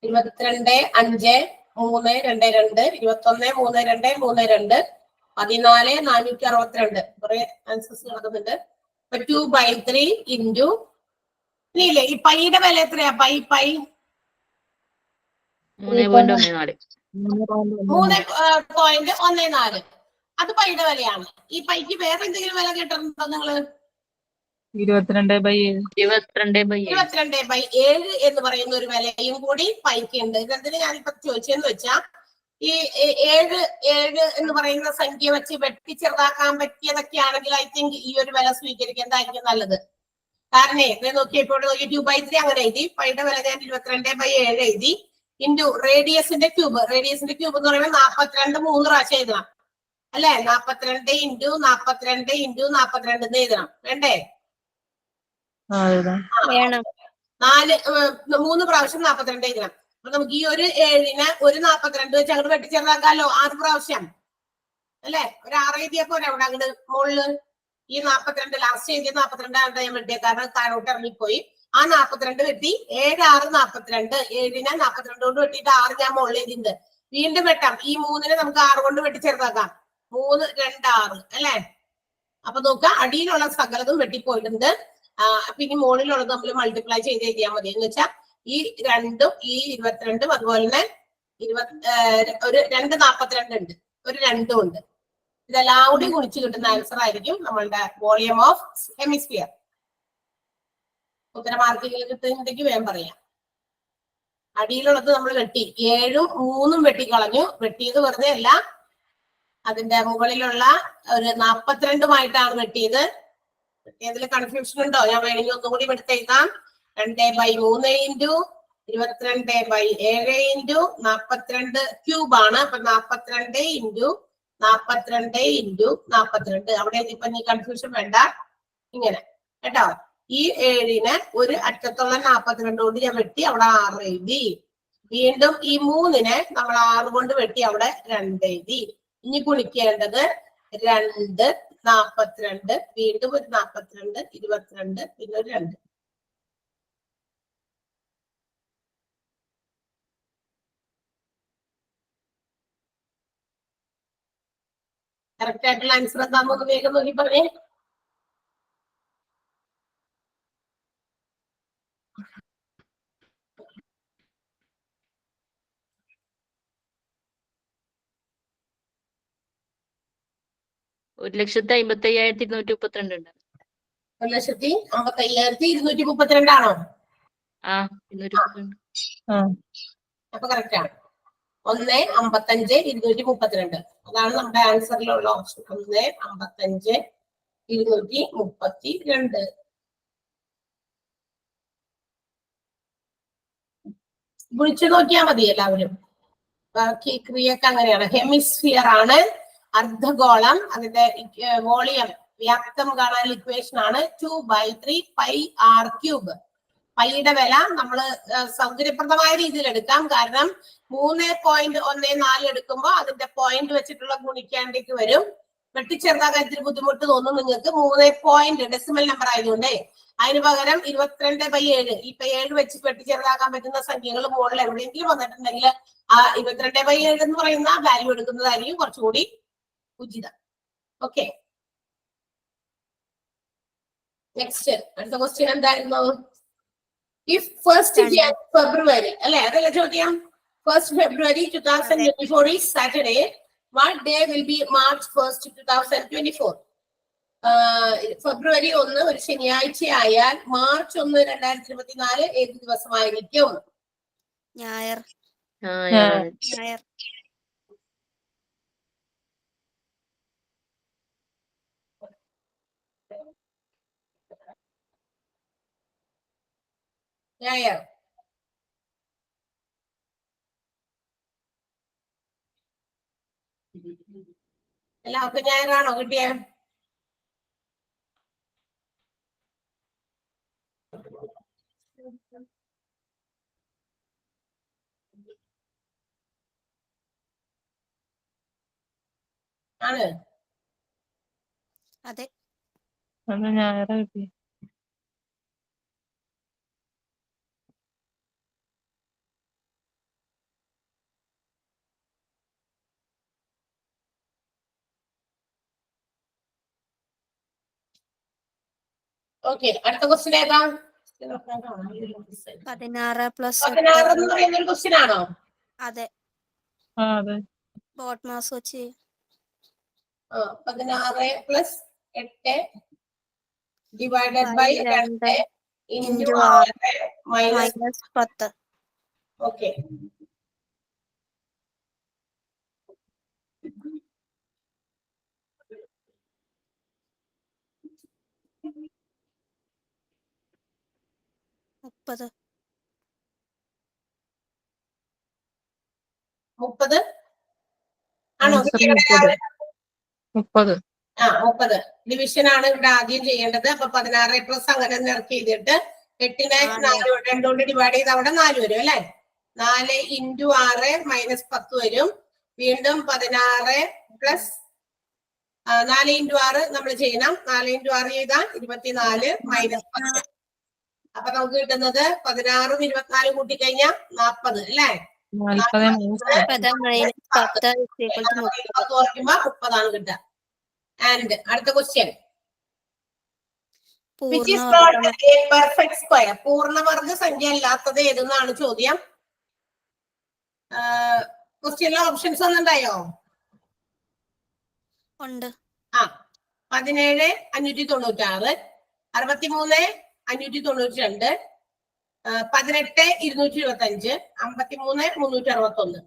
22,5,3,2,2, 21,3,2,3,2, 14,462. കുറെ ആൻസേഴ്സ് കിടക്കുന്നുണ്ട്. 2/3 ഇൻറ്റു ഇല്ലേ, ഈ പൈയുടെ വില എത്രയാ? പൈ 3.14. അത് പൈയുടെ വിലയാണ്. ഈ പൈക്ക് വേറെ എന്തെങ്കിലും വില കേട്ടിട്ടുണ്ടോ നിങ്ങള്? 22/7 എന്ന് പറയുന്ന ഒരു വിലയും കൂടി പൈക്ക് ഉണ്ട്. ഇതെന്തിന് ഞാനിപ്പോ ചോദിച്ചെന്ന് വെച്ചാ, ഈ 7 എന്ന് പറയുന്ന സംഖ്യ വെച്ച് വെട്ടി ചെറുതാക്കാൻ പറ്റിയതൊക്കെ ആണെങ്കിൽ ഐ തിങ്ക് ഈ ഒരു വില സ്വീകരിക്കുന്നതായിരിക്കും നല്ലത്. കാരണം ഇത് നോക്കിയപ്പോൾ 2/3 അങ്ങനെ എഴുതി, പൈയുടെ വില ഞാൻ 22/7 എഴുതി, ഇൻറ്റു റേഡിയസിന്റെ ക്യൂബ്. റേഡിയസിന്റെ ക്യൂബ് എന്ന് പറയുമ്പോൾ 42 3 പ്രാവശ്യം എഴുതണം അല്ലെ? 42 ഇൻറ്റു 42 ഇൻറ്റു 42 എന്ന് എഴുതണം, വേണ്ടേ? 3 പ്രാവശ്യം 42 എഴുതണം. അപ്പൊ നമുക്ക് ഈ ഒരു 7നെ ഒരു 42 വെച്ച് അങ്ങോട്ട് വെട്ടിച്ചേർത്താക്കാലോ, 6 പ്രാവശ്യം അല്ലെ? ഒരു 6 എഴുതിയപ്പോ അവിടെ അങ്ങോട്ട് മുകളില് ഈ 42 ലാസ്റ്റ് എഴുതിയ 42 ഞാൻ വെട്ടിയ, കാരണം താഴോട്ട് ഇറങ്ങിപ്പോയി. ആ 42 വെട്ടി 7 6 42. 7നെ 42 കൊണ്ട് വെട്ടിയിട്ട് 6 ഞാൻ മുകളിൽ എഴുതിണ്ട്. വീണ്ടും വെട്ടാം. ഈ 3നെ നമുക്ക് 6 കൊണ്ട് വെട്ടിച്ചേർത്താക്കാം. 3 2 6 അല്ലെ? അപ്പൊ നോക്കാം, അടിയിലുള്ള സകലതും വെട്ടിപ്പോയിട്ടുണ്ട്. പിന്നെ മുകളിലുള്ളത് നമ്മൾ മൾട്ടിപ്ലൈ ചെയ്ത് എഴുതിയാൽ മതി. എന്ന് വെച്ചാൽ ഈ 2ഉം ഈ 22ഉം അതുപോലെ തന്നെ ഒരു 2 42 ഉണ്ട്, ഒരു 2ഉം ഉണ്ട്. ഇതെല്ലാം കൂടി ഗുണിച്ച് കിട്ടുന്ന ആൻസർ ആയിരിക്കും നമ്മളുടെ വോളിയം ഓഫ് ഹെമിസ്ഫിയർ. ഉത്തരമാർക്കുകൾ കിട്ടുന്നുണ്ടെങ്കിൽ വേഗം പറയാം. അടിയിലുള്ളത് നമ്മൾ വെട്ടി 7ഉം 3ഉം വെട്ടിക്കളഞ്ഞു. വെട്ടിയത് വെറുതെ അല്ല, അതിന്റെ മുകളിലുള്ള ഒരു 42മായിട്ടാണ് വെട്ടിയത്. ഇതിൽ കൺഫ്യൂഷൻ ഉണ്ടോ? ഞാൻ വേണമെങ്കിൽ ഒന്നും കൂടി എടുത്തെഴുതാം. 2/3 ഇൻറ്റു 22/7 ഇൻറ്റു 42 ക്യൂബ് ആണ്. അപ്പൊ 42 ഇൻറ്റു 42 ഇൻറ്റു 42. അവിടെ ഇപ്പൊ നീ കൺഫ്യൂഷൻ വേണ്ട, ഇങ്ങനെ കേട്ടോ. ഈ 7നെ ഒരു അറ്റത്തുള്ള 42 കൊണ്ട് ഞാൻ വെട്ടി, അവിടെ 6 എഴുതി. വീണ്ടും ഈ 3നെ നമ്മൾ 6 കൊണ്ട് വെട്ടി, അവിടെ 2 എഴുതി. ഇനി ഗുണിക്കേണ്ടത് 2 42, വീണ്ടും ഒരു 42, 22, പിന്നെ ഒരു 2. കറക്റ്റ് ആയിട്ടുള്ള ആൻസർ എന്താണെന്ന് വേഗം നോക്കി പറഞ്ഞേ.
ഒരു 1,55,232 ഉണ്ട്.
1,55,232 ആണോ?
232.
അപ്പൊ കറക്റ്റ് ആണ്. 1,55,232 അതാണ് നമ്മുടെ ആൻസറിലുള്ള ഓപ്ഷൻ. 1,55,232. ഗുണിച്ചു നോക്കിയാൽ മതി എല്ലാവരും. ബാക്കി ക്രിയൊക്കെ അങ്ങനെയാണ്. ഹെമിസ്ഫിയർ ആണ് അർദ്ധഗോളം. അതിന്റെ വോളിയം വ്യാപ്തം കാണാൻ ഇക്വേഷൻ ആണ് 2/3 πr³. പൈയുടെ വില നമ്മൾ സൗകര്യപ്രദമായ രീതിയിൽ എടുക്കാം. കാരണം 3.14 എടുക്കുമ്പോൾ അതിന്റെ പോയിന്റ് വെച്ചിട്ടുള്ള ഗുണിക്കേണ്ടേക്ക് വരും. വെട്ടിച്ചെറുതാക്കാൻ ഇത്തിരി ബുദ്ധിമുട്ട് തോന്നും നിങ്ങൾക്ക്. 3 ഡെസിമൽ നമ്പർ ആയതുകൊണ്ട് അതിന് പകരം 22/7 ഇപ്പൊ 7 വെച്ച് വെട്ടിച്ചെറുതാക്കാൻ പറ്റുന്ന സംഖ്യകൾ മുകളിൽ എവിടെയെങ്കിലും വന്നിട്ടുണ്ടെങ്കിൽ ആ 22/7 എന്ന് പറയുന്ന വാല്യൂ എടുക്കുന്നതായിരിക്കും കുറച്ചുകൂടി ഉചിതം. ഓക്കെ, നെക്സ്റ്റ് അടുത്ത ക്വസ്റ്റ്യൻ എന്തായിരുന്നു? ഇഫ് ഫസ്റ്റ് ഫെബ്രുവരി അല്ലെ, അതല്ല ചോദ്യം. First February 2024 is Saturday. What day will be March 1, 2024? ഫെബ്രുവരി 1 ഒരു ശനിയാഴ്ച ആയാൽ മാർച്ച് 1, 2024 ഏത് ദിവസമായിരിക്കും?
ഞായർ.
ഞായർ.
ഞായർ.
ഞായർ. എല്ലാവർക്കും ഞായറാണോ കിട്ടിയ? ആണ്.
അതെ.
ഞായറാ കിട്ടി.
ഓക്കെ, അടുത്ത ക്വസ്റ്റ്യൻ ഏതാ?
16 പ്ലസ്
16 എന്ന് പറയുന്ന ഒരു ക്വസ്റ്റ്യൻ ആണോ?
അതെ.
അതെ.
ബോട്ട് മാസ് വെച്ച്
16 + 8 divided by 2 into 6 minus
10.
Okay.
മുപ്പത്.
30 ആണോ?
ആൻസർ 30.
30 ഡിവിഷൻ ആണ് ഇവിടെ ആദ്യം ചെയ്യേണ്ടത്. അപ്പൊ 16 പ്ലസ് അങ്ങനെ നിറക്കി ചെയ്തിട്ട് 8നെ 4 കൊണ്ട് ഡിവൈഡ് ചെയ്ത് അവിടെ 4 വരും അല്ലെ. 4 ഇൻറ്റു 6 മൈനസ് 10 വരും. വീണ്ടും 16 പ്ലസ് 4 ഇൻറ്റു 6 നമ്മൾ ചെയ്യണം. 4 ഇൻറ്റു 6 ചെയ്താൽ 24 മൈനസ് 10. അപ്പൊ നമുക്ക് കിട്ടുന്നത് 16 24 കൂട്ടിക്കഴിഞ്ഞാൽ 40 അല്ലെ.
40
മൈനസ് 10
കുറയ്ക്കുമ്പോ 30 ആണ് കിട്ടുക. ആൻഡ് അടുത്ത question, which is not a perfect square? പൂർണ്ണവർഗ സംഖ്യ അല്ലാത്തത് ഏതെന്നാണ് ചോദ്യം. ക്വസ്റ്റ്യനിലെ ഓപ്ഷൻസ് ഒന്നുണ്ടായോ?
ഉണ്ട്.
17 596, 63 592, 18 225, 53 361.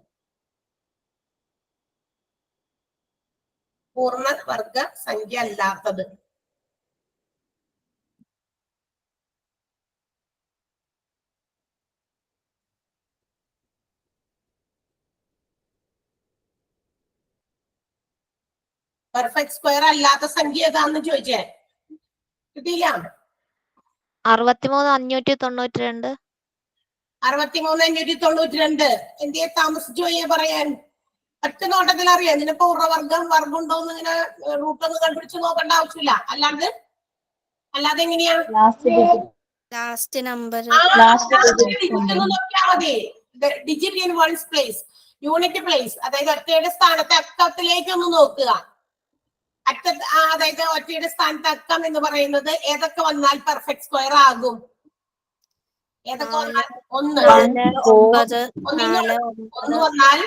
പൂർണ്ണവർഗ സംഖ്യ അല്ലാത്തത്. പെർഫെക്റ്റ് സ്ക്വയർ അല്ലാത്ത സംഖ്യ ഏതാന്ന് ചോദിച്ചേ, കിട്ടിയില്ല.
63 592.
63 592. എന്തിയെ താമസിച്ചു പോയേ പറയാൻ? ഒറ്റ നോട്ടത്തിൽ അറിയാം. ഇതിന് പൂർണ്ണവർഗം വർഗമുണ്ടോന്ന് ഇങ്ങനെ റൂട്ടൊന്ന് കണ്ടുപിടിച്ച് നോക്കേണ്ട ആവശ്യമില്ല. അല്ലാതെ എങ്ങനെയാ?
ലാസ്റ്റ് നമ്പർ
നോക്കിയാൽ മതി. Digit in once place, unit place, അതായത് ഒറ്റയുടെ സ്ഥാനത്തെ അക്കത്തിലേക്ക് ഒന്ന് നോക്കുക. അതായത് ഒറ്റയുടെ സ്ഥാനത്ത് അക്കം എന്ന് പറയുന്നത് ഏതൊക്കെ വന്നാൽ പെർഫെക്റ്റ് സ്ക്വയർ ആകും? ഏതൊക്കെ വന്നാൽ? 1 വന്നാൽ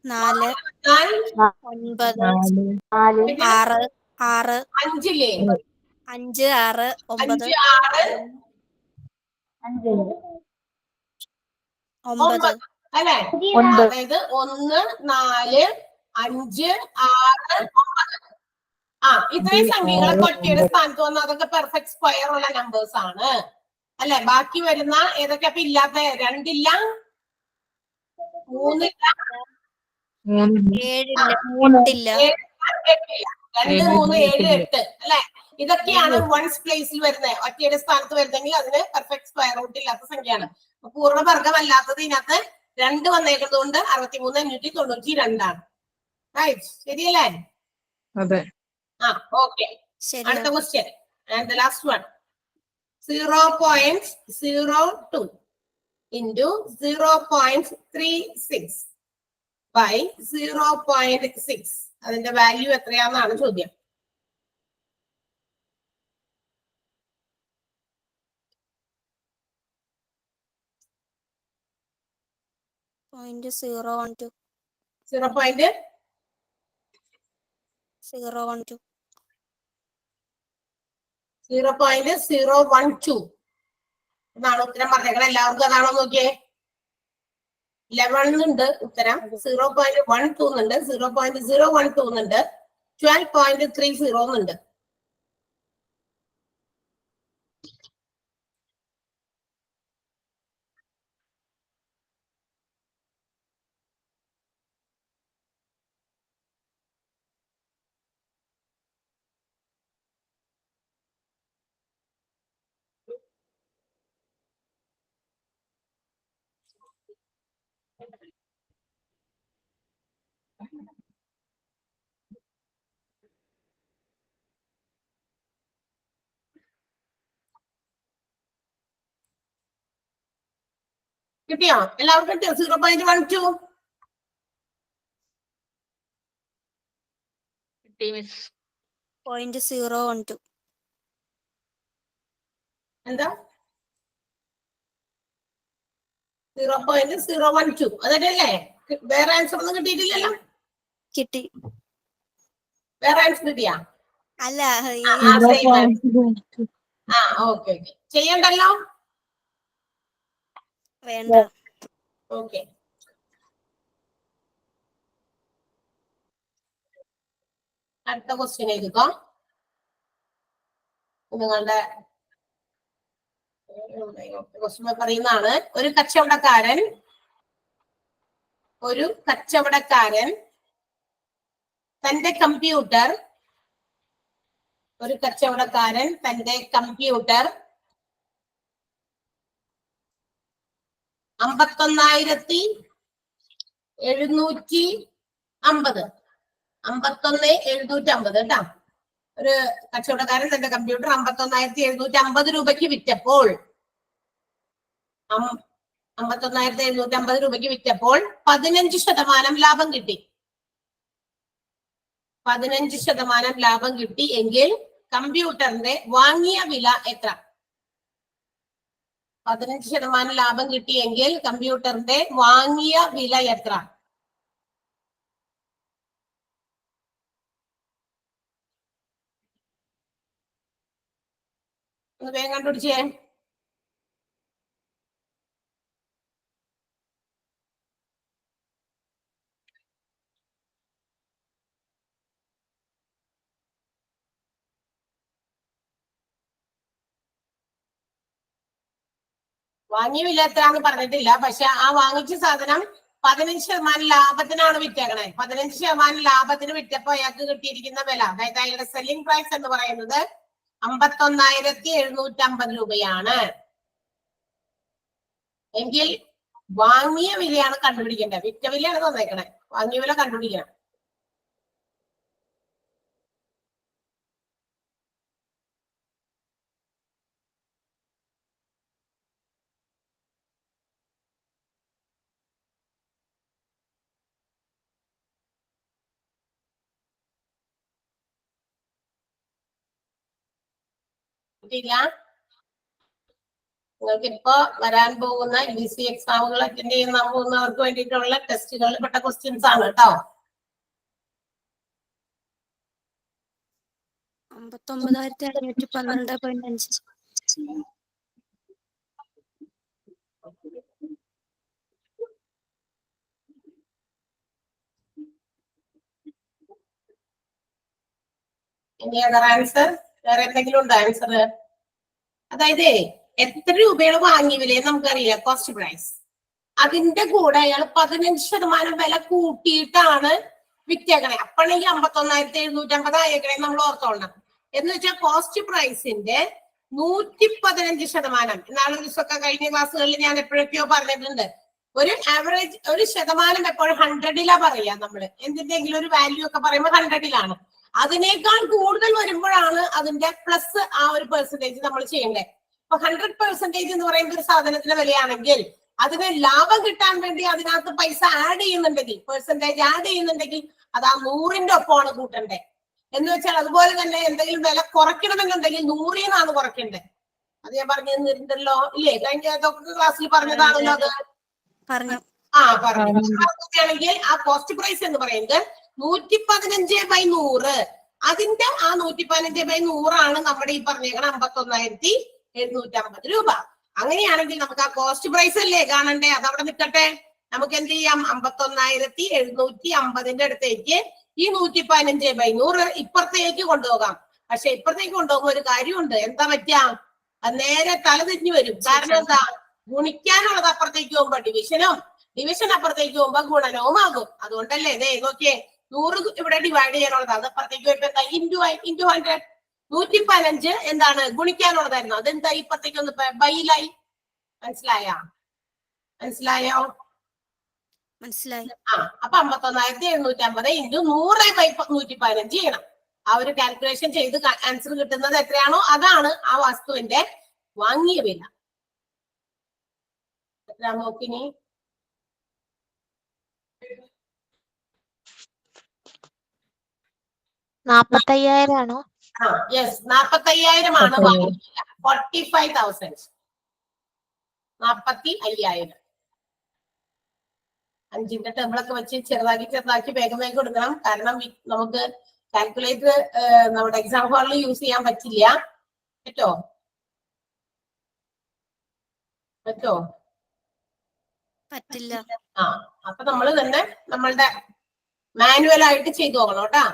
4 9 6 6
5
5 6 9 9
അല്ലെ. അതായത് 1 4 5 6 9. ഇത്രയും സംഖ്യകളൊക്കെ ഒറ്റയുടെ സ്ഥാനത്ത് വന്ന അതൊക്കെ പെർഫെക്റ്റ് സ്ക്വയർ ഉള്ള നമ്പേഴ്സ് ആണ്. അല്ലെ? ബാക്കി വരുന്ന ഏതൊക്കെ അപ്പൊ ഇല്ലാത്ത? 2 ഇല്ല, 3 ഇല്ല,
7 ഇല്ല,
3
8 ഇല്ല.
7 ഇല്ല, 8 ഇല്ല. 2, 3, 7, 8 അല്ലെ? ഇതൊക്കെയാണ് വൺസ് പ്ലേസിൽ വരുന്നത്. ഒറ്റയുടെ സ്ഥാനത്ത് വരുന്നെങ്കിൽ അതിന് പെർഫെക്റ്റ് സ്ക്വയർ റൂട്ട് ഇല്ലാത്ത സംഖ്യയാണ്. പൂർണ്ണവർഗം അല്ലാത്തത് ഇതിനകത്ത് 2 വന്നേക്കുന്നത് കൊണ്ട് 63,592 ആണ്. റൈറ്റ്, ശരിയല്ലേ?
അതെ.
ഓക്കെ.
ശരിയാ.
അടുത്ത question and the last one. 0.02 into 0.36 by 0.6. അതിന്റെ വാല്യൂ എത്രയാണെന്നാണ് ചോദ്യം.
പോയിന്റ് 012.
0.012 എന്നാണ് ഉത്തരം പറഞ്ഞേക്കണം. എല്ലാവർക്കും അതാണോ നോക്കിയേ? 11 ഉണ്ട് ഉത്തരം, 0.12 എന്നുണ്ട്, 0.012 എന്നുണ്ട്, 12.30 എന്നുണ്ട്. കിട്ടിയോ? എല്ലാവർക്കും കിട്ടിയോ? 0.12
കിട്ടി മിസ്.
0.012.
എന്താ? 0.012 അതല്ലേ? വേറെ ആൻസർ ഒന്നും കിട്ടിയിട്ടില്ലല്ലോ?
കിട്ടി.
വേറെ ആൻസർ കിട്ടിയാ?
അല്ല,
ഓക്കെ. ചെയ്യണ്ടല്ലോ?
വേണ്ട.
ഓക്കെ. അടുത്ത ക്വസ്റ്റ്യൻ എഴുതിക്കോ. നിങ്ങളുടെ ക്വസ്റ്റ്യൻ പറയുന്നതാണ്. ഒരു കച്ചവടക്കാരൻ തന്റെ കമ്പ്യൂട്ടർ 51,750 51,750 കേട്ടാ. ഒരു കച്ചവടക്കാരൻ തന്റെ കമ്പ്യൂട്ടർ 51,750 രൂപയ്ക്ക് വിറ്റപ്പോൾ 15% ലാഭം കിട്ടി. 15% ലാഭം കിട്ടി എങ്കിൽ കമ്പ്യൂട്ടറിന്റെ വാങ്ങിയ വില എത്ര? 15% ലാഭം കിട്ടിയെങ്കിൽ കമ്പ്യൂട്ടറിന്റെ വാങ്ങിയ വില എത്ര? ഒന്ന് വേഗം കണ്ടുപിടിച്ചേ. വാങ്ങിയ വില എത്രയാന്ന് പറഞ്ഞിട്ടില്ല, പക്ഷെ ആ വാങ്ങിച്ച സാധനം 15% ലാഭത്തിനാണ് വിറ്റേക്കണേ. 15% ലാഭത്തിന് വിറ്റപ്പോ അയാൾക്ക് കിട്ടിയിരിക്കുന്ന വില, അതായത് അയാളുടെ സെല്ലിംഗ് പ്രൈസ് എന്ന് പറയുന്നത് 51,750 രൂപയാണ്. എങ്കിൽ വാങ്ങിയ വിലയാണ് കണ്ടുപിടിക്കേണ്ടത്. വിറ്റ വിലയാണ് തന്നേക്കണേ, വാങ്ങിയ വില കണ്ടുപിടിക്കണം. നിങ്ങൾക്ക് ഇപ്പൊ വരാൻ പോകുന്ന UC എക്സാമുകൾ അറ്റൻഡ് ചെയ്യുന്ന പോകുന്നവർക്ക് വേണ്ടിയിട്ടുള്ള ടെസ്റ്റുകളിൽ പെട്ട ക്വസ്റ്റ്യൻസ് ആണ് കേട്ടോ.
59,512.5.
ഇനി അതർ ആൻസർ വേറെ എന്തെങ്കിലും ഉണ്ടോ ആൻസർ? അതായത് എത്ര രൂപയാണ് വാങ്ങിയ വിലയെന്ന് നമുക്കറിയാം, കോസ്റ്റ് പ്രൈസ്. അതിന്റെ കൂടെ അയാൾ 15% വില കൂട്ടിയിട്ടാണ് വിറ്റേക്കണേ. അപ്പോഴേക്ക് 51,750 ആയേക്കണേ നമ്മൾ ഓർത്തോളണം. എന്ന് വെച്ചാൽ കോസ്റ്റ് പ്രൈസിന്റെ 115%. ഇന്നാളെ ദിവസമൊക്കെ കഴിഞ്ഞ ക്ലാസ്സുകളിൽ ഞാൻ എപ്പോഴൊക്കെയോ പറഞ്ഞിട്ടുണ്ട്. ഒരു ആവറേജ് ഒരു ശതമാനം എപ്പോഴും 100-ലാ പറയാ നമ്മള്. എന്തിന്റെങ്കിലും ഒരു വാല്യൂ ഒക്കെ പറയുമ്പോൾ 100-ലാണ്. അതിനേക്കാൾ കൂടുതൽ വരുമ്പോഴാണ് അതിന്റെ പ്ലസ് ആ ഒരു പെർസെന്റേജ് നമ്മൾ ചെയ്യേണ്ടത്. അപ്പൊ 100% എന്ന് പറയുന്ന ഒരു സാധനത്തിന്റെ വിലയാണെങ്കിൽ അതിന് ലാഭം കിട്ടാൻ വേണ്ടി അതിനകത്ത് പൈസ ആഡ് ചെയ്യുന്നുണ്ടെങ്കിൽ, പെർസെന്റേജ് ആഡ് ചെയ്യുന്നുണ്ടെങ്കിൽ അത് ആ 100ന്റെ ഒപ്പമാണ് കൂട്ടണ്ടേ. എന്ന് വെച്ചാൽ അതുപോലെ തന്നെ എന്തെങ്കിലും വില കുറയ്ക്കണമെന്നുണ്ടെങ്കിൽ 100-ന്നാണ് കുറയ്ക്കേണ്ടത്. അത് ഞാൻ പറഞ്ഞിരുന്നല്ലോ ഇല്ലേ? കഴിഞ്ഞ ക്ലാസ്സിൽ പറഞ്ഞതാണല്ലോ അത്.
പറഞ്ഞു.
പറഞ്ഞാണെങ്കിൽ ആ കോസ്റ്റ് പ്രൈസ് എന്ന് പറയുന്നത് 115/100. അതിന്റെ ആ 115/100 ആണ് നമ്മുടെ ഈ പറഞ്ഞേക്കണ 51,750 രൂപ. അങ്ങനെയാണെങ്കിൽ നമുക്ക് ആ കോസ്റ്റ് പ്രൈസ് അല്ലേ കാണണ്ടേ? അതവിടെ നിൽക്കട്ടെ. നമുക്ക് എന്ത് ചെയ്യാം? 51,750 അടുത്തേക്ക് ഈ 115/100 ഇപ്പുറത്തേക്ക് കൊണ്ടുപോകാം. പക്ഷെ ഇപ്പുറത്തേക്ക് കൊണ്ടുപോകുമ്പോൾ ഒരു കാര്യമുണ്ട്. എന്താ പറ്റാ? അത് നേരെ തല തിരിഞ്ഞു വരും. കാരണം എന്താ? ഗുണിക്കാനുള്ളത് അപ്പുറത്തേക്ക് പോകുമ്പോ ഡിവിഷൻ അപ്പുറത്തേക്ക് പോകുമ്പോ ഗുണനവും ആകും. അതുകൊണ്ടല്ലേ ഇതേ നോക്കിയേ, 100 ഇവിടെ ഡിവൈഡ് ചെയ്യാനുള്ളത്, അത് അപ്പുറത്തേക്ക് പോയപ്പോ എന്താ? ഇൻറ്റു 100. 115 എന്താണ്? ഗുണിക്കാനുള്ളതായിരുന്നു. അതെന്താ ഇപ്പുറത്തേക്ക് ഒന്ന് ബൈലായി. മനസ്സിലായോ?
മനസ്സിലായി.
അപ്പൊ 51,750 ഇൻറ്റു 100/115 ചെയ്യണം. ആ ഒരു കാൽക്കുലേഷൻ ചെയ്ത് ആൻസർ കിട്ടുന്നത് എത്രയാണോ അതാണ് ആ വസ്തുവിന്റെ വാങ്ങിയ വില. എത്ര നോക്കിനി?
45,000 ആണോ?
യെസ്, 45,000 ആണ് വാങ്ങിയ വില. 45,000. 45,000. 5ന്റെ ടേബിളൊക്കെ വെച്ച് ചെറുതാക്കി വേഗം കൊടുക്കണം. കാരണം നമുക്ക് കാൽക്കുലേറ്റർ നമ്മുടെ എക്സാം ഹാളിൽ യൂസ് ചെയ്യാൻ പറ്റില്ല. പറ്റോ?
പറ്റില്ല.
അപ്പൊ നമ്മള് തന്നെ നമ്മളുടെ മാനുവൽ ആയിട്ട് ചെയ്തു നോക്കണം കേട്ടാ.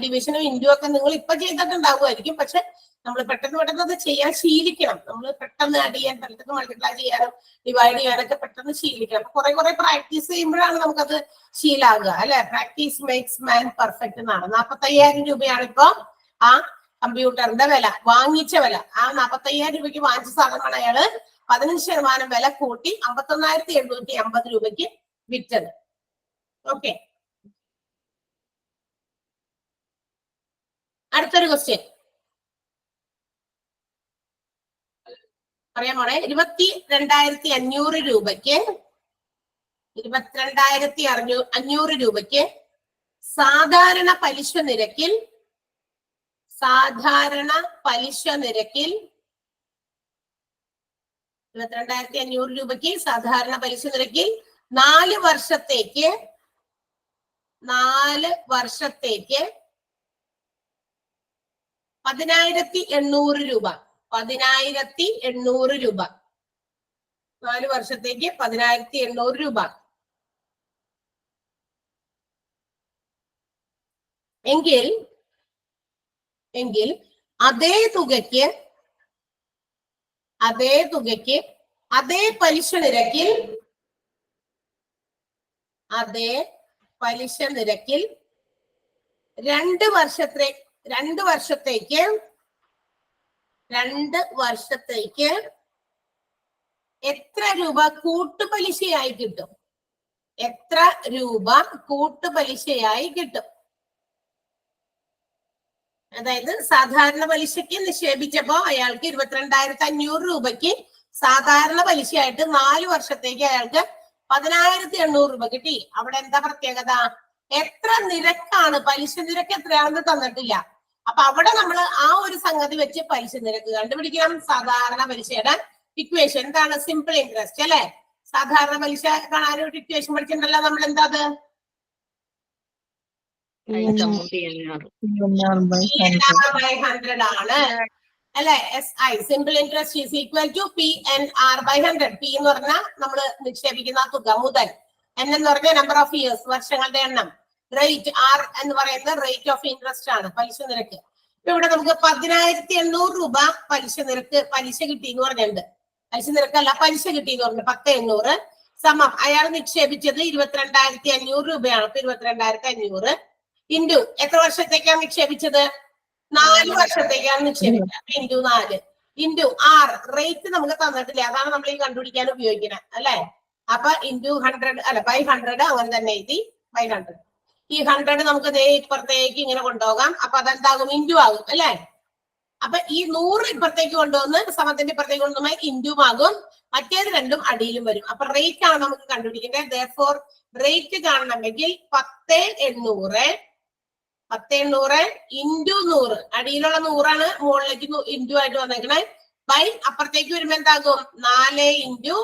ഡിവിഷനും ഇൻഡും ഒക്കെ നിങ്ങൾ ഇപ്പൊ ചെയ്തിട്ടുണ്ടാവുമായിരിക്കും. പക്ഷെ നമ്മൾ പെട്ടെന്ന് അത് ചെയ്യാൻ ശീലിക്കണം. നമ്മൾ പെട്ടെന്ന് ആഡ് ചെയ്യാൻ, പെട്ടെന്ന് മൾട്ടിപ്ലൈ ചെയ്യാനും ഡിവൈഡ് ചെയ്യാനൊക്കെ പെട്ടെന്ന് ശീലിക്കണം. അപ്പൊ കുറെ പ്രാക്ടീസ് ചെയ്യുമ്പോഴാണ് നമുക്കത് ശീലാകുക അല്ലെ. പ്രാക്ടീസ് മേക്സ് മാൻ പെർഫെക്റ്റ് എന്നാണ്. 45,000 രൂപയാണ് ഇപ്പൊ ആ കമ്പ്യൂട്ടറിന്റെ വില, വാങ്ങിച്ച വില. ആ 45,000 രൂപയ്ക്ക് വാങ്ങിച്ച സാധനമാണ് അയാള് 15% വില കൂട്ടി 51,750 രൂപയ്ക്ക് വിറ്റത്. ഓക്കെ, അടുത്തൊരു ക്വസ്റ്റ്യൻ പറയാമോളെ. 22,500 രൂപയ്ക്ക് 22,500 രൂപയ്ക്ക് സാധാരണ പലിശ നിരക്കിൽ 22,500 രൂപയ്ക്ക് സാധാരണ പലിശ നിരക്കിൽ 4 വർഷത്തേക്ക് 10,800 രൂപ. 10,800 രൂപ. 4 വർഷത്തേക്ക് 10,800 രൂപ. എങ്കിൽ അതേ തുകയ്ക്ക് അതേ പലിശ നിരക്കിൽ 2 വർഷത്തേക്ക് എത്ര രൂപ കൂട്ടുപലിശയായി കിട്ടും? അതായത് സാധാരണ പലിശയ്ക്ക് നിക്ഷേപിച്ചപ്പോ അയാൾക്ക് 22,500 രൂപയ്ക്ക് സാധാരണ പലിശയായിട്ട് 4 വർഷത്തേക്ക് അയാൾക്ക് 10,800 രൂപ കിട്ടി. അവിടെ എന്താ പ്രത്യേകത? എത്ര നിരക്കാണ്, പലിശ നിരക്ക് എത്രയാണെന്ന് തന്നിട്ടില്ല. അപ്പൊ അവിടെ നമ്മൾ ആ ഒരു സംഗതി വെച്ച് പലിശ നിരക്ക് കണ്ടുപിടിക്കണം. സാധാരണ പലിശയുടെ ഇക്വേഷൻ എന്താണ്? സിമ്പിൾ ഇൻട്രസ്റ്റ് അല്ലെ. സാധാരണ പലിശ കാണാൻ ഒരു ഇക്വേഷൻ പഠിച്ചിട്ടുണ്ടല്ലോ നമ്മൾ. എന്താ അത്? PNR/100 ആണ് അല്ലെ. SI simple interest is equal to PNR/100. P എന്ന് പറഞ്ഞാൽ നമ്മൾ നിക്ഷേപിക്കുന്ന തുക മുതൽ, N എന്ന് പറഞ്ഞാൽ നമ്പർ ഓഫ് ഇയേഴ്സ്, വർഷങ്ങളുടെ എണ്ണം, റേറ്റ് R എന്ന് പറയുന്നത് റേറ്റ് ഓഫ് ഇൻട്രസ്റ്റ് ആണ്, പലിശ നിരക്ക്. ഇപ്പൊ ഇവിടെ നമുക്ക് 10,800 രൂപ പലിശ കിട്ടി എന്ന് പറഞ്ഞിട്ടുണ്ട്. പലിശ നിരക്കല്ല, പലിശ കിട്ടി എന്ന് പറഞ്ഞു. 10,800 സമം അയാൾ നിക്ഷേപിച്ചത് 22,500 രൂപയാണ്. അപ്പൊ 22,500 ഇൻറ്റു എത്ര വർഷത്തേക്കാണ് നിക്ഷേപിച്ചത്? 4 വർഷത്തേക്കാണ് നിക്ഷേപിച്ചത്. Into 4 into 6. റേറ്റ് നമുക്ക് തന്നിട്ടില്ല, അതാണ് നമ്മൾ ഈ കണ്ടുപിടിക്കാൻ ഉപയോഗിക്കുന്നത് അല്ലെ. അപ്പൊ ഇൻറ്റു 100 അല്ല ബൈ 100 അങ്ങനെ തന്നെ എഴുതി. ബൈ 100 ഈ 100 നമുക്ക് ഇപ്പുറത്തേക്ക് ഇങ്ങനെ കൊണ്ടുപോകാം. അപ്പൊ അതെന്താകും? ഇൻറ്റു ആകും അല്ലെ. അപ്പൊ ഈ 100 ഇപ്പുറത്തേക്ക് കൊണ്ടുവന്ന് സമത്തിന്റെ ഇപ്പുറത്തേക്ക് കൊണ്ടുപോകുമ്പോൾ ഇൻറ്റും ആകും. മറ്റേത് രണ്ടും അടിയിലും വരും. അപ്പൊ റേറ്റ് ആണ് നമുക്ക് കണ്ടുപിടിക്കേണ്ടത്. therefore റേറ്റ് കാണണമെങ്കിൽ 10,800 ഇൻറ്റു 100. അടിയിലുള്ള 100 മുകളിലേക്ക് ഇൻറ്റു ആയിട്ട് വന്നേക്കണേ. ബൈ അപ്പുറത്തേക്ക് വരുമ്പോ എന്താകും? 4 ഇൻറ്റു